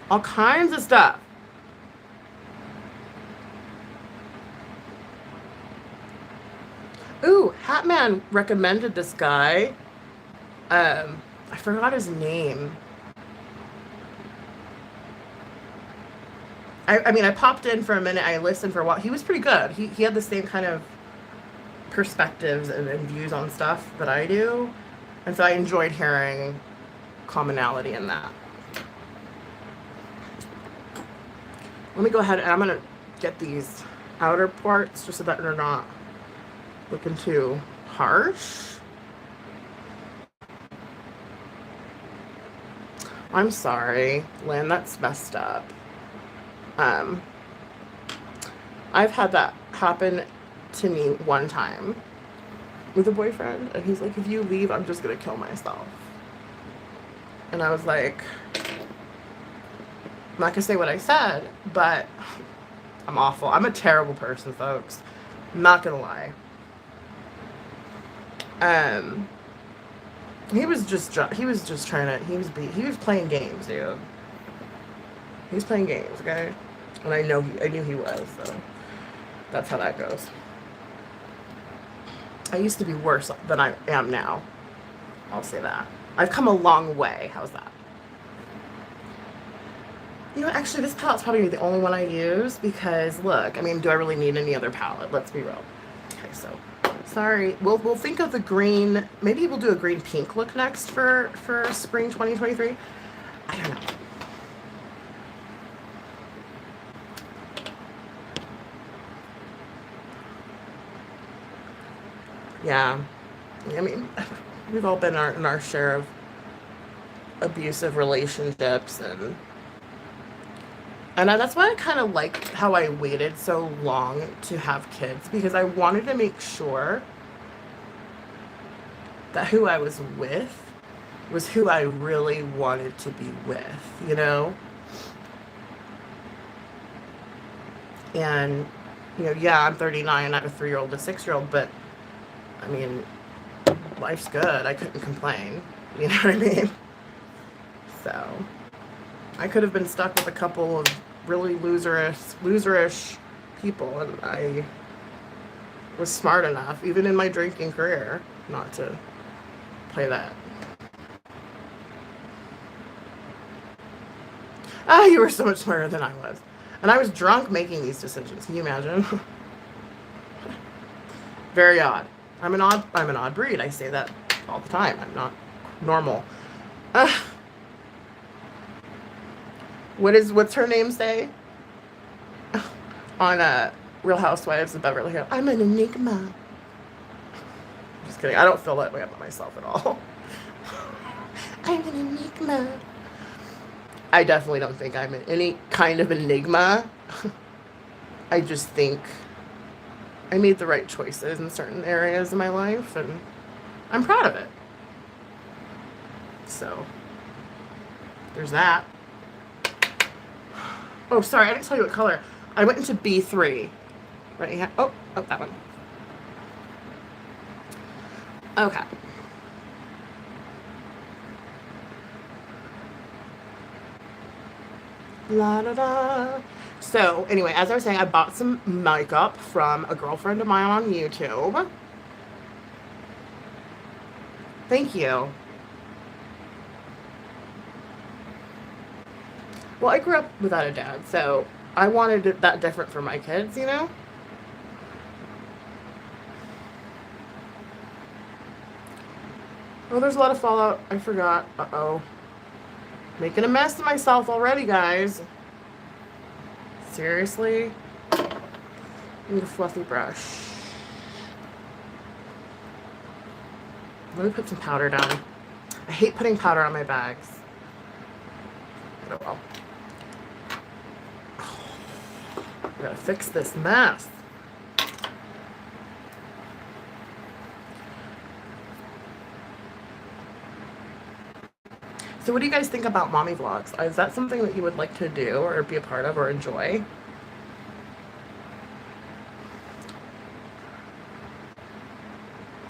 All kinds of stuff. Ooh, Hatman recommended this guy. I forgot his name. I mean, I popped in for a minute. I listened for a while. He was pretty good. He had the same kind of perspectives and views on stuff that I do. And so I enjoyed hearing commonality in that. Let me go ahead and I'm going to get these outer parts just so that they're not looking too harsh. I'm sorry, Lynn, that's messed up. I've had that happen to me one time with a boyfriend, and he's like, if you leave, I'm just gonna kill myself. And I was like, I'm not gonna say what I said, but I'm awful. I'm a terrible person, folks. I'm not gonna lie. He was just trying to, he was playing games, dude. He was playing games, okay? And I knew he was, so that's how that goes. I used to be worse than I am now. I'll say that. I've come a long way. How's that? You know, actually, this palette's probably the only one I use because, look, I mean, do I really need any other palette? Let's be real. Okay, so, sorry. We'll think of the green. Maybe we'll do a green pink look next for spring 2023. I don't know. Yeah, I mean, we've all been in our share of abusive relationships, and that's why I kind of like how I waited so long to have kids, because I wanted to make sure that who I was who I really wanted to be with, you know? And, yeah, I'm 39, I have a 3-year-old, a 6-year-old, but I mean, life's good. I couldn't complain. You know what I mean? So, I could have been stuck with a couple of really loserish people, and I was smart enough, even in my drinking career, not to play that. Ah, you were so much smarter than I was. And I was drunk making these decisions. Can you imagine? Very odd. I'm an odd breed. I say that all the time. I'm not normal. Uh, what's her name say? On Real Housewives of Beverly Hills. I'm an enigma. Just kidding. I don't feel that way about myself at all. I'm an enigma. I definitely don't think I'm any kind of enigma. I just think I made the right choices in certain areas of my life, and I'm proud of it. So, there's that. Oh, sorry, I didn't tell you what color. I went into B3. Right here. Oh, that one. Okay. La da da. So, anyway, as I was saying, I bought some makeup from a girlfriend of mine on YouTube. Thank you. Well, I grew up without a dad, so I wanted it that different for my kids, you know? Oh, there's a lot of fallout. I forgot. Uh-oh. Making a mess of myself already, guys. Seriously? I need a fluffy brush. Let me put some powder down. I hate putting powder on my bags. Oh well. I gotta fix this mess. So what do you guys think about mommy vlogs? Is that something that you would like to do or be a part of or enjoy?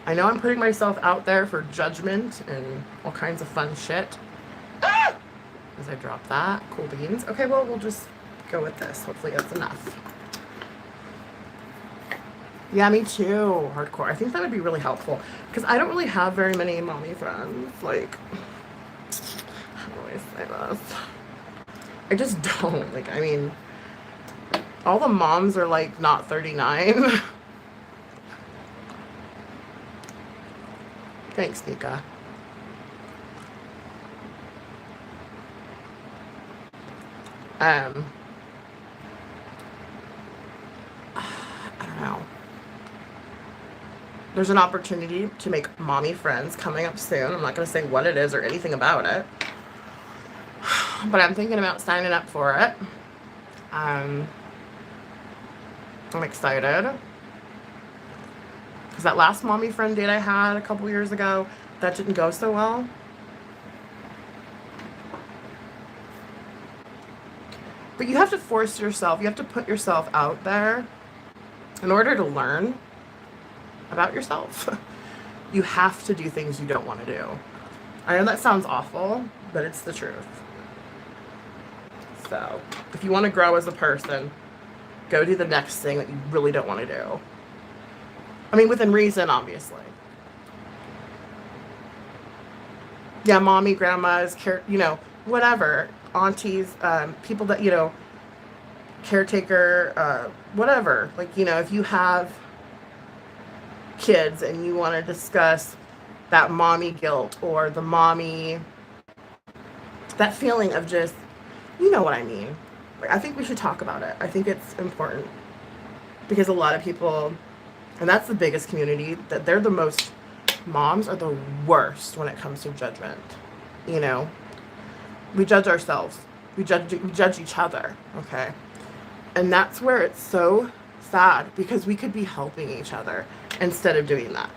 I know I'm putting myself out there for judgment and all kinds of fun shit. Ah! As I drop that. Cool beans. Okay, well, we'll just go with this. Hopefully that's enough. Yeah, me too. Hardcore. I think that would be really helpful because I don't really have very many mommy friends. Like, how do I say this? I just don't. Like, I mean, all the moms are like not 39. Thanks, Nika. I don't know. There's an opportunity to make mommy friends coming up soon. I'm not going to say what it is or anything about it. But I'm thinking about signing up for it. I'm excited. Because that last mommy friend date I had a couple years ago, that didn't go so well. But you have to force yourself, you have to put yourself out there in order to learn about yourself. You have to do things you don't want to do. I know that sounds awful, but it's the truth. So, if you want to grow as a person, go do the next thing that you really don't want to do. I mean, within reason, obviously. Yeah, mommy, grandmas, whatever, aunties, people that, caretaker, whatever. Like, if you have kids and you want to discuss that mommy guilt or that feeling of just, you know what I mean. Like, I think we should talk about it. I think it's important because a lot of people, and that's the biggest community, that moms are the worst when it comes to judgment, We judge ourselves. We judge each other, okay? And that's where it's so sad, because we could be helping each other instead of doing that.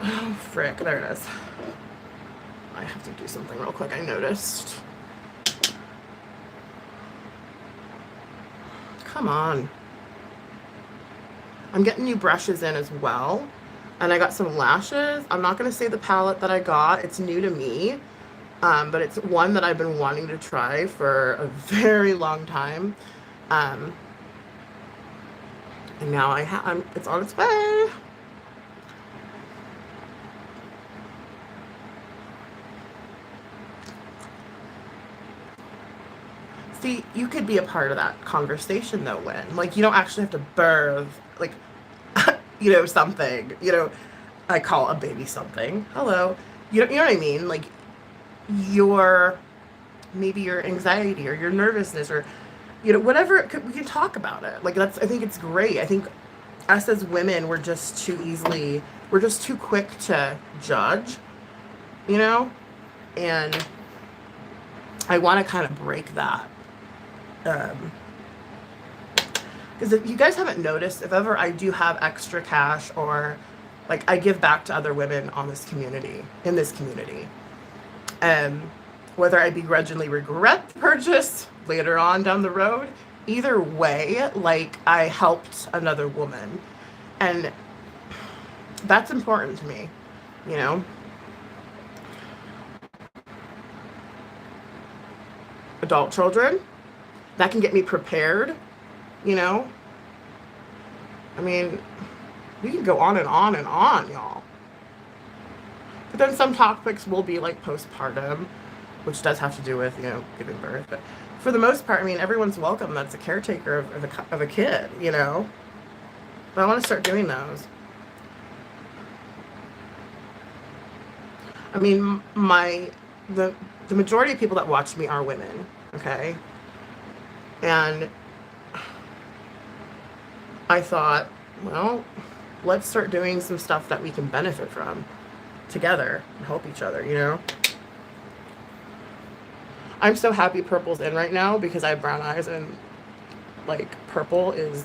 Oh, frick, there it is. I have to do something real quick, I noticed. Come on. I'm getting new brushes in as well. And I got some lashes. I'm not going to say the palette that I got. It's new to me. But it's one that I've been wanting to try for a very long time. And now it's on its way. See, you could be a part of that conversation though, Lynn. Like, you don't actually have to birth, like, you know, something. You know, I call a baby something. Hello. You know what I mean? Like, maybe your anxiety or your nervousness or, you know, whatever, we can talk about it. Like, I think it's great. I think us as women, we're just too quick to judge, you know? And I want to kind of break that. Because if you guys haven't noticed, if ever I do have extra cash, or like I give back to other women in this community, whether I begrudgingly regret the purchase later on down the road, either way, like, I helped another woman, and that's important to me, you know. Adult children, that can get me prepared, you know. I mean, we can go on and on and on, y'all. But then some topics will be like postpartum, which does have to do with, you know, giving birth. But for the most part, I mean, everyone's welcome that's a caretaker of a kid, you know. But I want to start doing those. I mean, the majority of people that watch me are women, okay? And I thought, well, let's start doing some stuff that we can benefit from together and help each other, you know? I'm so happy purple's in right now because I have brown eyes, and like, purple is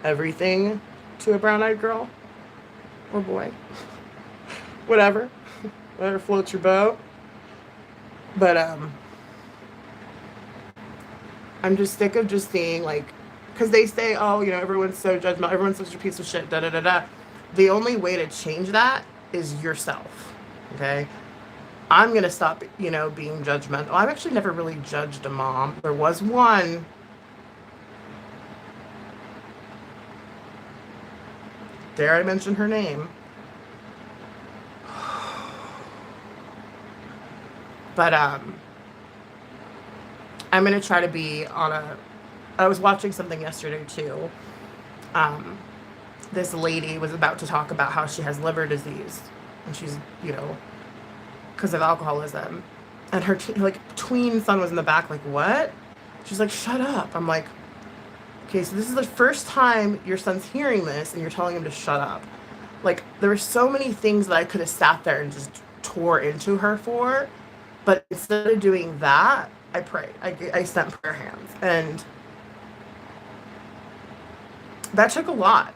everything to a brown-eyed girl or boy. Whatever floats your boat. But I'm just sick of just seeing, like, because they say, oh, you know, everyone's so judgmental, everyone's such a piece of shit, da da da da. The only way to change that is yourself, okay? I'm going to stop, you know, being judgmental. I've actually never really judged a mom. There was one. Dare I mention her name? But I'm going to try to be I was watching something yesterday too. This lady was about to talk about how she has liver disease, and she's, you know, because of alcoholism. And her tween son was in the back, like, what? She's like, shut up. I'm like, okay, so this is the first time your son's hearing this and you're telling him to shut up. Like, there were so many things that I could have sat there and just tore into her for, but instead of doing that, I prayed. I sent prayer hands, and that took a lot.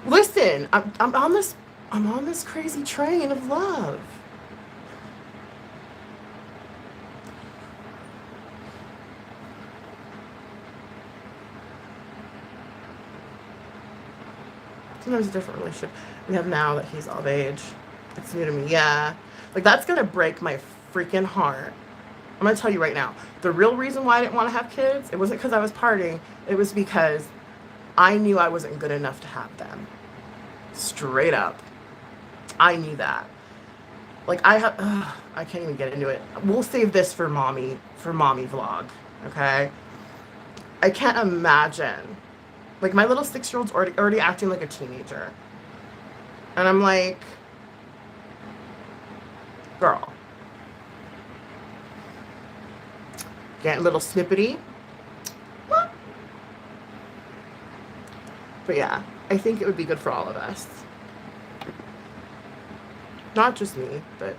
Listen, I'm on this crazy train of love. Sometimes a different relationship we have now that he's of age. It's new to me, yeah. Like, that's gonna break my freaking heart. I'm gonna tell you right now, the real reason why I didn't want to have kids, it wasn't because I was partying, it was because I knew I wasn't good enough to have them. Straight up. I knew that. Like, I can't even get into it. We'll save this for mommy vlog, okay? I can't imagine. Like, my little 6-year-old's already acting like a teenager. And I'm like, girl. Getting a little snippety. What? But yeah, I think it would be good for all of us. Not just me, but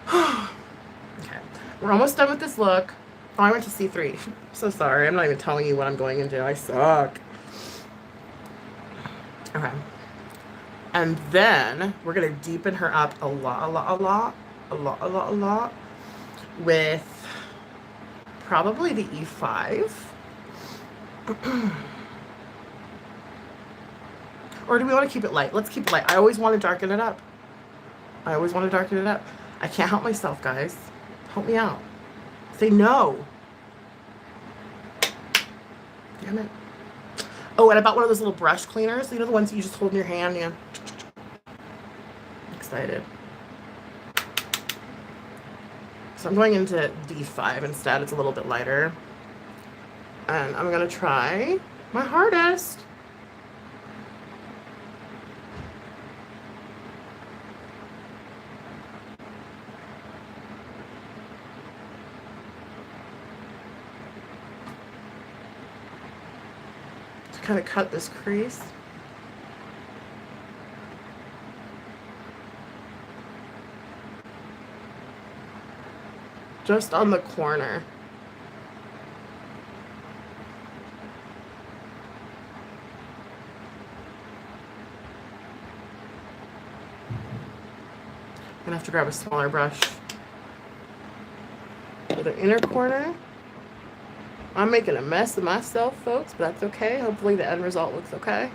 okay. We're almost done with this look. Oh, I went to C3. So sorry. I'm not even telling you what I'm going into. I suck. Okay. And then we're going to deepen her up a lot with probably the E5. Or do we want to keep it light? Let's keep it light. I always want to darken it up. I can't help myself, guys. Help me out. Say no. Damn it. Oh, and I bought one of those little brush cleaners. You know, the ones that you just hold in your hand? Yeah. Excited. So I'm going into D5 instead. It's a little bit lighter. And I'm going to try my hardest. To kind of cut this crease. Just on the corner. I'm gonna have to grab a smaller brush for the inner corner. I'm making a mess of myself, folks, but that's okay. Hopefully the end result looks okay.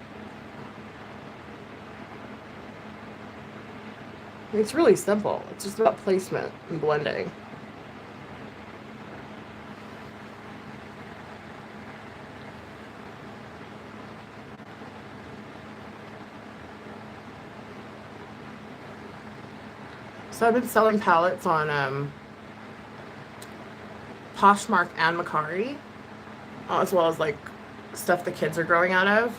It's really simple. It's just about placement and blending. So I've been selling palettes on Poshmark and Macari, as well as like stuff the kids are growing out of.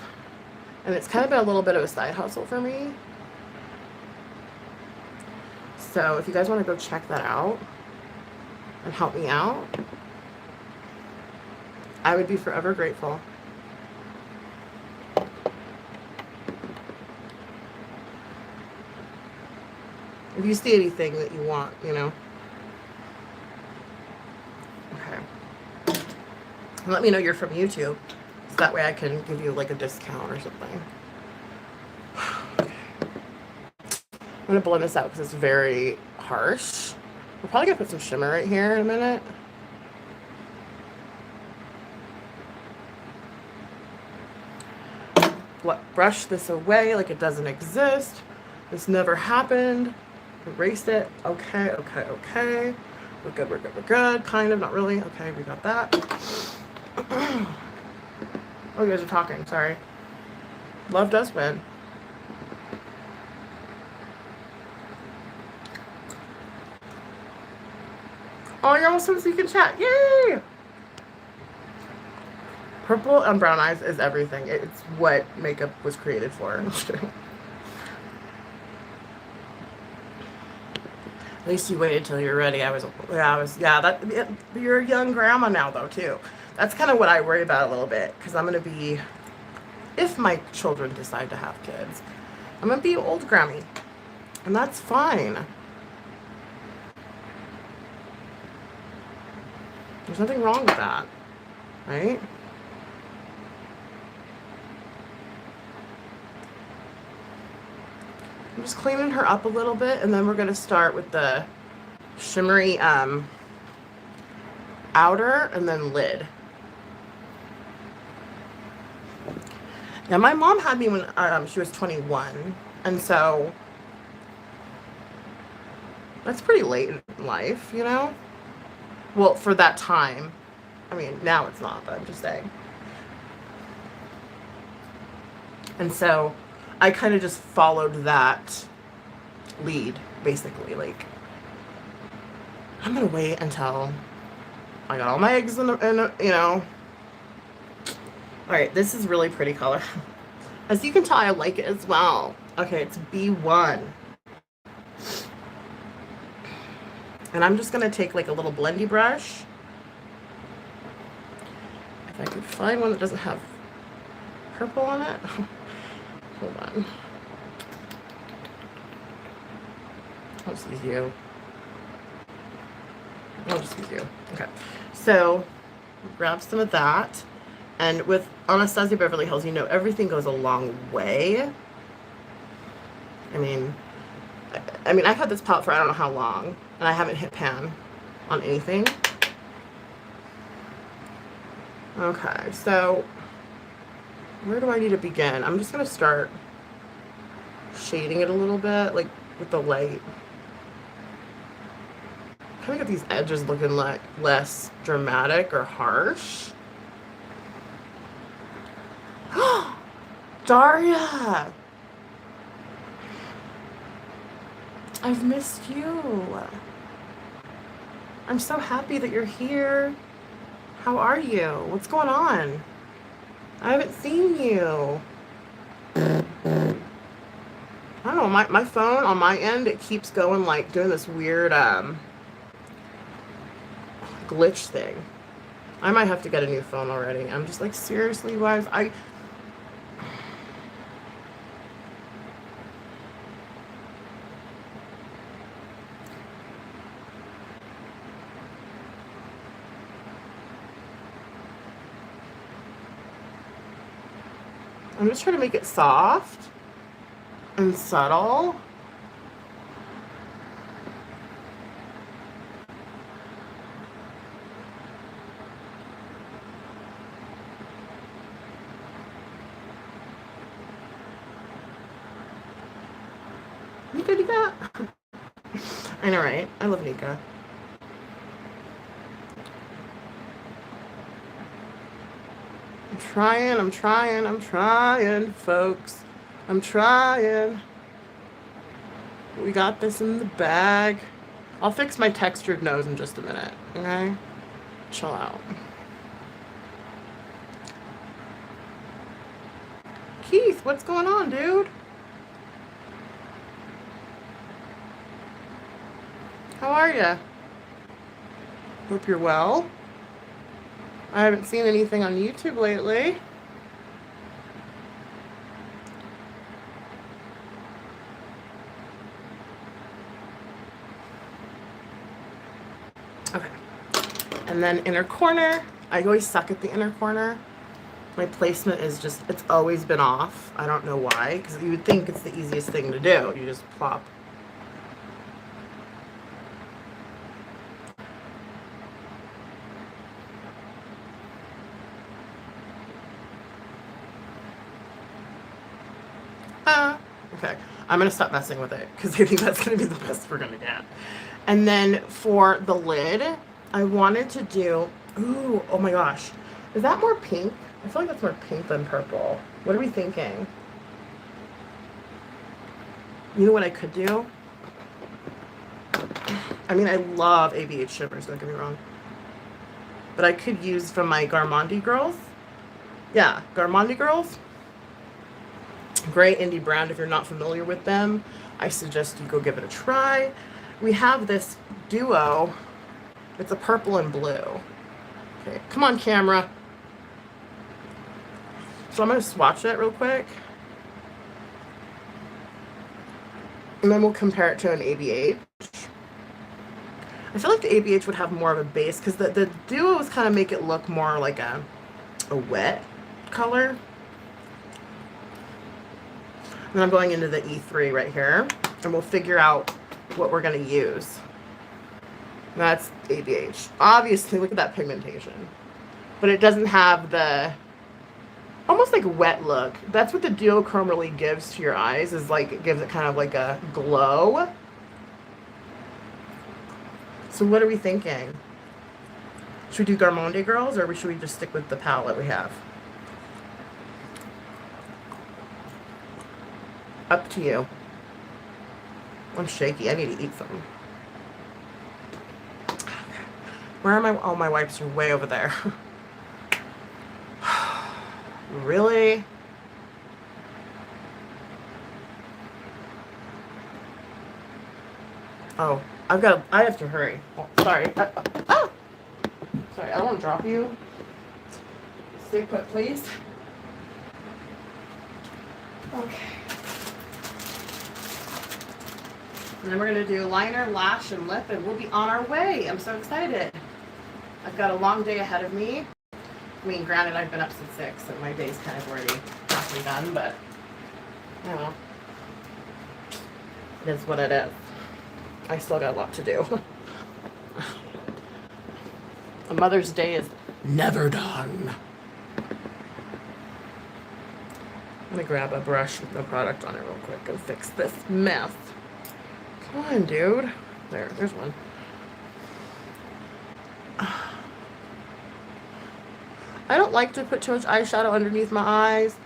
And it's kind of been a little bit of a side hustle for me. So if you guys want to go check that out and help me out, I would be forever grateful. If you see anything that you want, you know. Okay. And let me know you're from YouTube, so that way I can give you like a discount or something. Okay. I'm gonna blend this out because it's very harsh. We're probably gonna put some shimmer right here in a minute. Brush this away like it doesn't exist. This never happened. Erase it. Okay, okay, okay. We're good, we're good, we're good. Kind of, not really. Okay, we got that. Oh, you guys are talking. Sorry. Love does win. Oh, you're awesome, so you can chat. Yay! Purple and brown eyes is everything. It's what makeup was created for. At least you waited till you're ready. You're a young grandma now, though, too. That's kind of what I worry about a little bit, because I'm going to be, if my children decide to have kids, I'm going to be old Grammy, and that's fine. There's nothing wrong with that, right? I'm just cleaning her up a little bit, and then we're going to start with the shimmery outer and then lid. Now, my mom had me when she was 21, and so that's pretty late in life, you know? Well, for that time. I mean, now it's not, but I'm just saying. And so I kind of just followed that lead, basically. Like, I'm going to wait until I got all my eggs in, you know. All right, this is really pretty color. As you can tell, I like it as well. Okay, it's B1. And I'm just going to take like a little blendy brush. If I could find one that doesn't have purple on it. Hold on. just use you. I'll just use you. Okay. So, grab some of that. And with Anastasia Beverly Hills, you know, everything goes a long way. I mean, I've had this palette for I don't know how long, and I haven't hit pan on anything. Okay, so where do I need to begin? I'm just going to start shading it a little bit, like with the light. Kind of get these edges looking like less dramatic or harsh. Daria! I've missed you. I'm so happy that you're here. How are you? What's going on? I haven't seen you. I don't know, my phone on my end, it keeps going like doing this weird glitch thing. I might have to get a new phone already. I'm just like, seriously, you guys, I'm just trying to make it soft and subtle. Nika. I know, right? I love Nika. I'm trying, folks. I'm trying. We got this in the bag. I'll fix my textured nose in just a minute, okay? Chill out. Keith, what's going on, dude? How are ya? Hope you're well. I haven't seen anything on YouTube lately. Okay. And then inner corner. I always suck at the inner corner. My placement is just, it's always been off. I don't know why, because you would think it's the easiest thing to do. You just plop. Okay, I'm going to stop messing with it because I think that's going to be the best we're going to get. And then for the lid, I wanted to do, ooh, oh my gosh. Is that more pink? I feel like that's more pink than purple. What are we thinking? You know what I could do? I mean, I love ABH shimmers, don't get me wrong. But I could use from my Garmondy Girls. Yeah, Garmondy Girls. Great indie brand. If you're not familiar with them, I suggest you go give it a try. We have this duo. It's a purple and blue. Okay, come on, camera. So I'm going to swatch it real quick. And then we'll compare it to an ABH. I feel like the ABH would have more of a base because the duos kind of make it look more like a wet color. And I'm going into the E3 right here, and we'll figure out what we're going to use. That's ABH. Obviously, look at that pigmentation. But it doesn't have the almost like wet look. That's what the duochrome really gives to your eyes, is like it gives it kind of like a glow. So what are we thinking? Should we do Garmonde Girls, or should we just stick with the palette we have? Up to you. I'm shaky. I need to eat something. Where are my... Oh, my wipes are way over there. Really? Oh, I have to hurry. Oh, sorry. Sorry, I don't want to drop you. Stay put, please. Okay. And then we're going to do liner, lash, and lip, and we'll be on our way. I'm so excited. I've got a long day ahead of me. I mean, granted, I've been up since 6, so my day's kind of already halfway done, but, I don't know. It is what it is. I still got a lot to do. A Mother's Day is never done. I'm going to grab a brush with no product on it real quick and fix this mess. Come on, dude. There's one. I don't like to put too much eyeshadow underneath my eyes,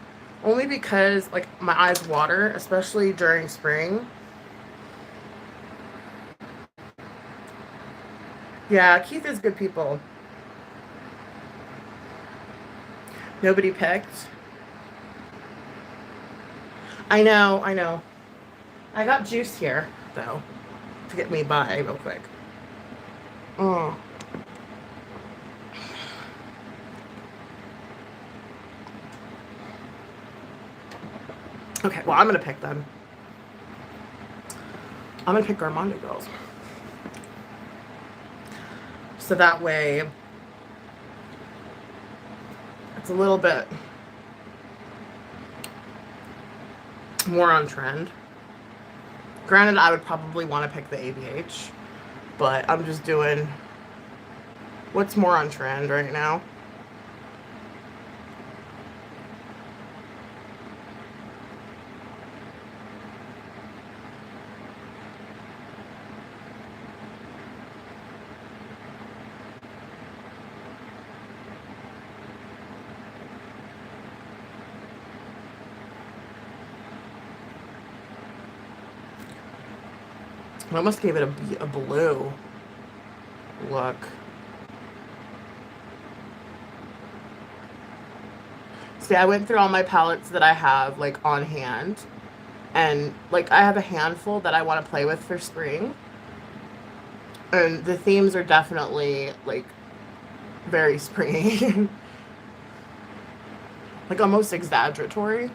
only because, like, my eyes water, especially during spring. Yeah, Keith is good people. Nobody picked. I know. I got juice here, though, to get me by real quick. Oh. Okay, well, I'm going to pick them. I'm going to pick Armando Girls. So that way, it's a little bit more on trend. Granted, I would probably want to pick the ABH, but I'm just doing what's more on trend right now. I almost gave it a blue look. See, I went through all my palettes that I have, like, on hand. And, like, I have a handful that I want to play with for spring. And the themes are definitely, like, very springy. Like, almost exaggeratory. Is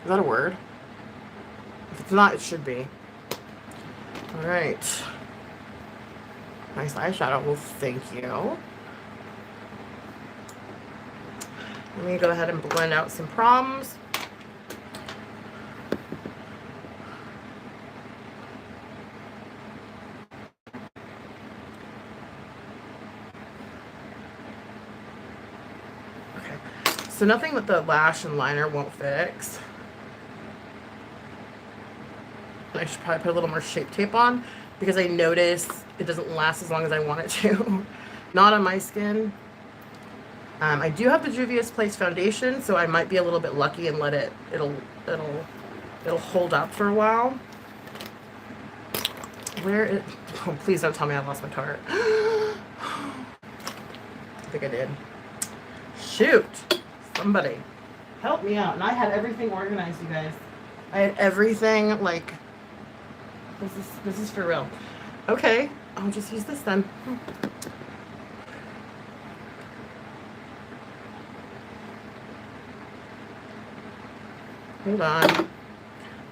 that a word? If it's not, it should be. Alright. Nice eyeshadow. Well, thank you. Let me go ahead and blend out some proms. Okay. So nothing that the lash and liner won't fix. I should probably put a little more Shape Tape on because I notice it doesn't last as long as I want it to. Not on my skin. I do have the Juvia's Place foundation, so I might be a little bit lucky and let it'll hold up for a while. Oh, please don't tell me I lost my cart. I think I did. Shoot. Somebody help me out. And I had everything organized, you guys. I had everything, like, this is for real. Okay, I'll just use this then. Hold on.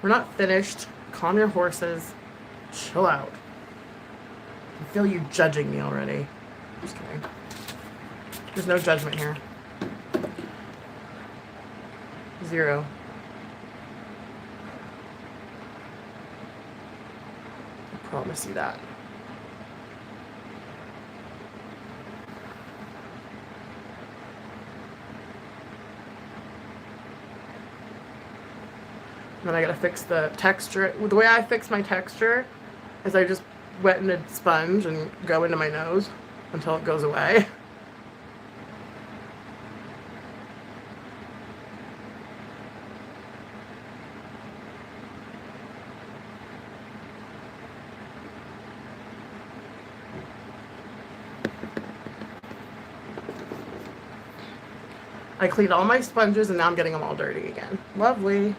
We're not finished. Calm your horses. Chill out. I feel you judging me already. Just kidding. There's no judgment here. 0. I promise you that. Then I gotta fix the texture. The way I fix my texture is I just wet in a sponge and go into my nose until it goes away. I cleaned all my sponges and now I'm getting them all dirty again. Lovely.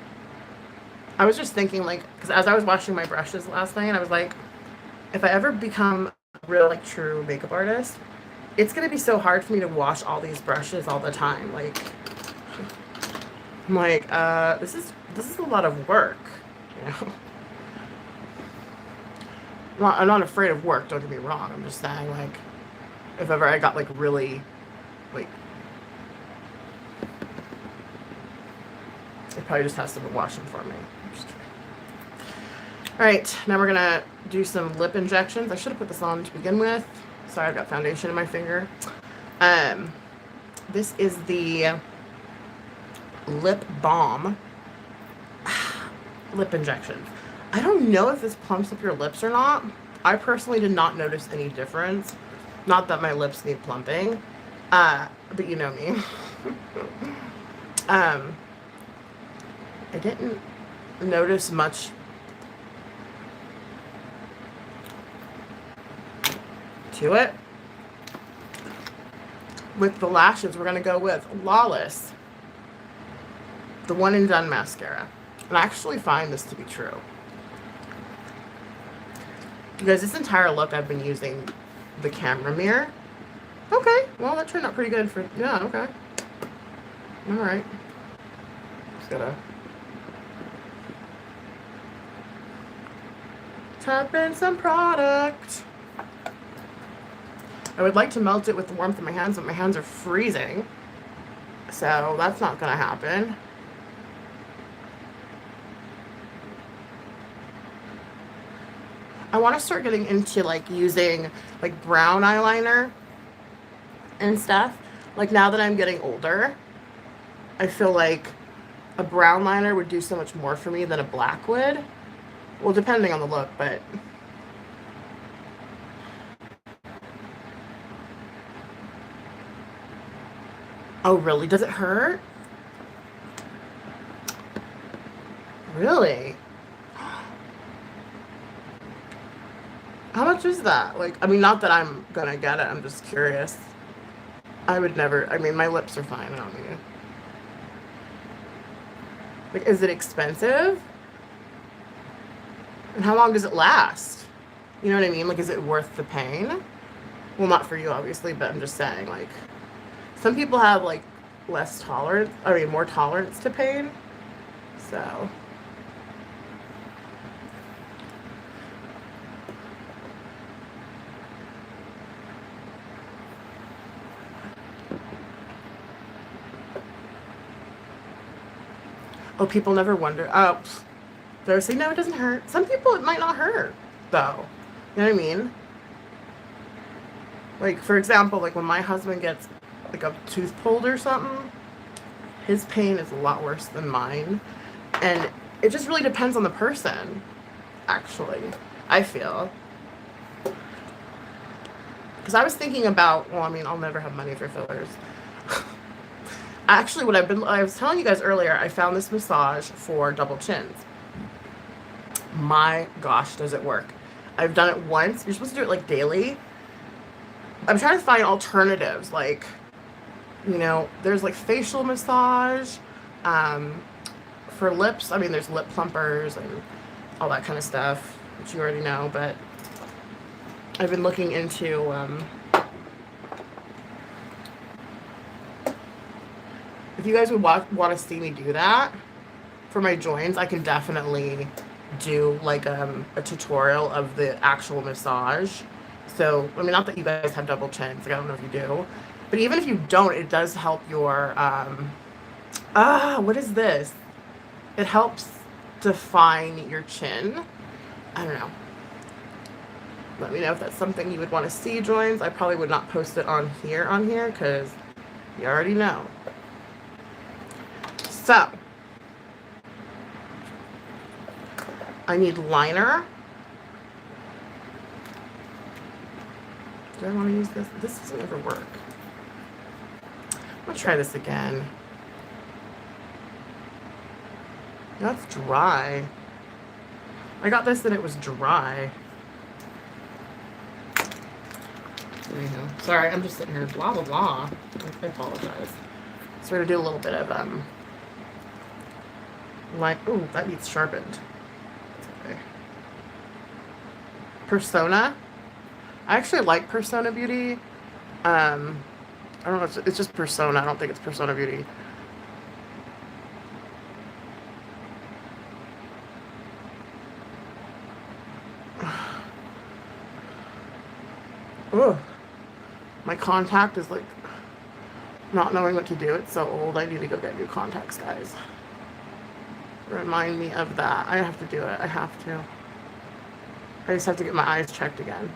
I was just thinking, like, because as I was washing my brushes last night, I was like, if I ever become a real, like, true makeup artist, it's going to be so hard for me to wash all these brushes all the time. Like, I'm like, this is a lot of work, you know? I'm not afraid of work, don't get me wrong. I'm just saying, like, if ever I got, like, really, like, it probably just has someone washing for me. Alright, now we're gonna do some lip injections. I should have put this on to begin with. Sorry, I've got foundation in my finger. This is the lip balm lip injections. I don't know if this plumps up your lips or not. I personally did not notice any difference. Not that my lips need plumping, but you know me. I didn't notice much to it. With the lashes, we're going to go with Lawless, the One and Done mascara. And I actually find this to be true. Because this entire look I've been using the camera mirror. Okay, well that turned out pretty good for, yeah, okay. Alright. Just gotta tap in some product. I would like to melt it with the warmth of my hands, but my hands are freezing. So that's not gonna happen. I want to start getting into like using like brown eyeliner and stuff. Like now that I'm getting older, I feel like a brown liner would do so much more for me than a black would. Well, depending on the look, but oh really? Does it hurt? Really? How much is that? Like, I mean, not that I'm gonna get it, I'm just curious. I would never, I mean, my lips are fine, I don't need it. Like, is it expensive? And how long does it last? You know what I mean? Like, is it worth the pain? Well, not for you, obviously, but I'm just saying, like, some people have, like, less tolerance, I mean, more tolerance to pain, so. Oh, people never wonder. Oh, they're saying, no, it doesn't hurt. Some people, it might not hurt, though. You know what I mean? Like, for example, like when my husband gets, like, a tooth pulled or something, his pain is a lot worse than mine. And it just really depends on the person, actually, I feel. Because I was thinking about, well, I mean, I'll never have money for fillers. Actually, what I was telling you guys earlier, I found this massage for double chins. My gosh, does it work. I've done it once. You're supposed to do it like daily. I'm trying to find alternatives. Like, you know, there's like facial massage. For lips, I mean, there's lip plumpers and all that kind of stuff, which you already know. But I've been looking into if you guys would want to see me do that for my joints, I can definitely do like a tutorial of the actual massage. So, I mean, not that you guys have double chins, like I don't know if you do, but even if you don't, it does help your, what is this? It helps define your chin. I don't know. Let me know if that's something you would want to see, joins. I probably would not post it on here, because you already know. So, I need liner. Do I want to use this? This doesn't ever work. I'm going to try this again. That's dry. I got this and it was dry. Anyhow, sorry, I'm just sitting here blah blah blah. I apologize. So we're going to do a little bit of like, ooh, that needs sharpened. Okay. Persona. I actually like Persona Beauty. I don't know, it's just Persona. I don't think it's Persona Beauty. contact is like not knowing what to do. It's so old. I need to go get new contacts, guys. Remind me of that. I have to do it. I have to. I just have to get my eyes checked again.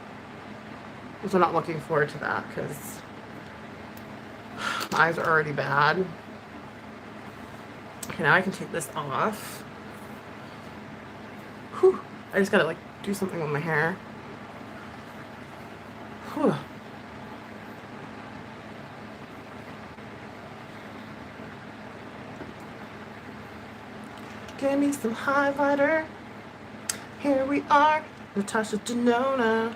So I'm not looking forward to that because my eyes are already bad. Okay, now I can take this off. Whew. I just gotta like do something with my hair. Whew. Give me some highlighter. Here we are, Natasha Denona.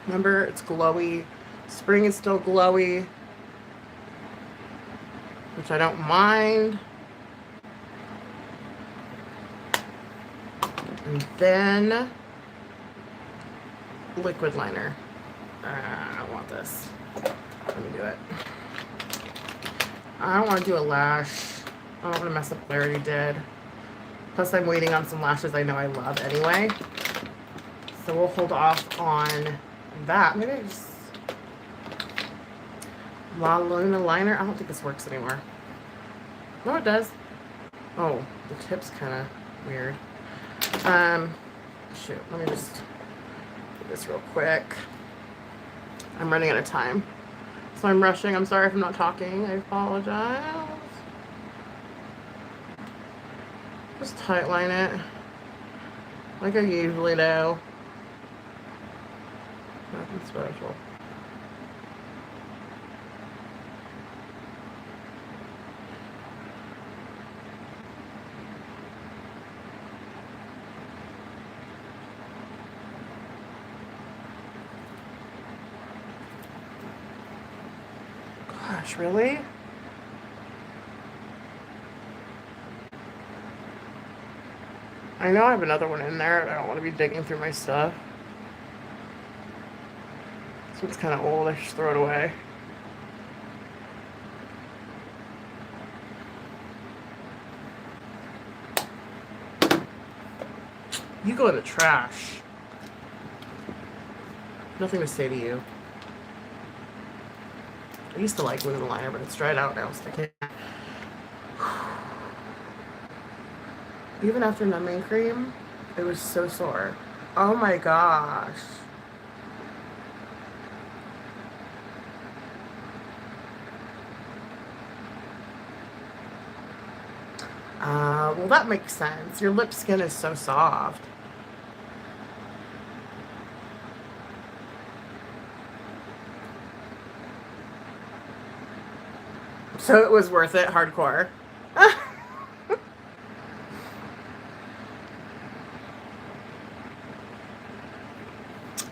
Remember, it's glowy. Spring is still glowy, which I don't mind. And then liquid liner. I don't want this. Let me do it. I don't want to do a lash. I don't want to mess up what I already did. Plus, I'm waiting on some lashes I know I love anyway. So we'll hold off on that. Maybe I just... La Luna liner. I don't think this works anymore. No, it does. Oh, the tip's kind of weird. Shoot, let me just do this real quick. I'm running out of time. So I'm rushing. I'm sorry if I'm not talking. I apologize. Just tightline it. Like I usually do. Nothing special. Gosh, really? I know I have another one in there. I don't want to be digging through my stuff. This one's kind of old. I should throw it away. You go in the trash. Nothing to say to you. I used to like Luna liner, but it's dried out now, so I can't. Even after numbing cream, it was so sore. Oh my gosh. Well, that makes sense. Your lip skin is so soft. So it was worth it, hardcore.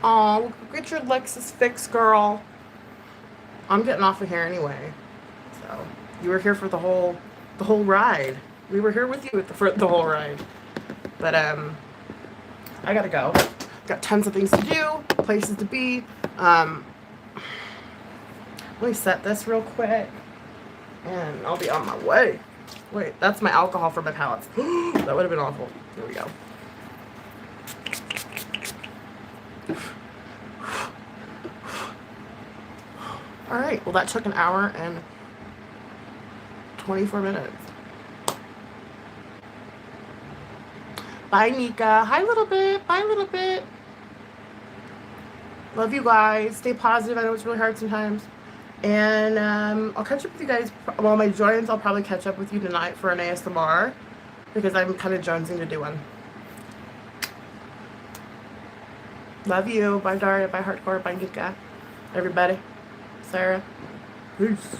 Oh, get your Lexus fix, girl. I'm getting off of here anyway. So you were here for the whole ride. We were here with you for the whole ride. But I gotta go. Got tons of things to do, places to be. Let me set this real quick, and I'll be on my way. Wait, that's my alcohol for my palettes. That would have been awful. Here we go. All right. Well, that took an hour and 24 minutes. Bye, Nika. Hi, little bit. Bye, little bit. Love you guys. Stay positive. I know it's really hard sometimes. And I'll catch up with you guys. Well, my joins, I'll probably catch up with you tonight for an ASMR because I'm kind of jonesing to do one. Love you. Bye, Daria. Bye, Hardcore. Bye, Nika. Everybody. Sarah. Peace.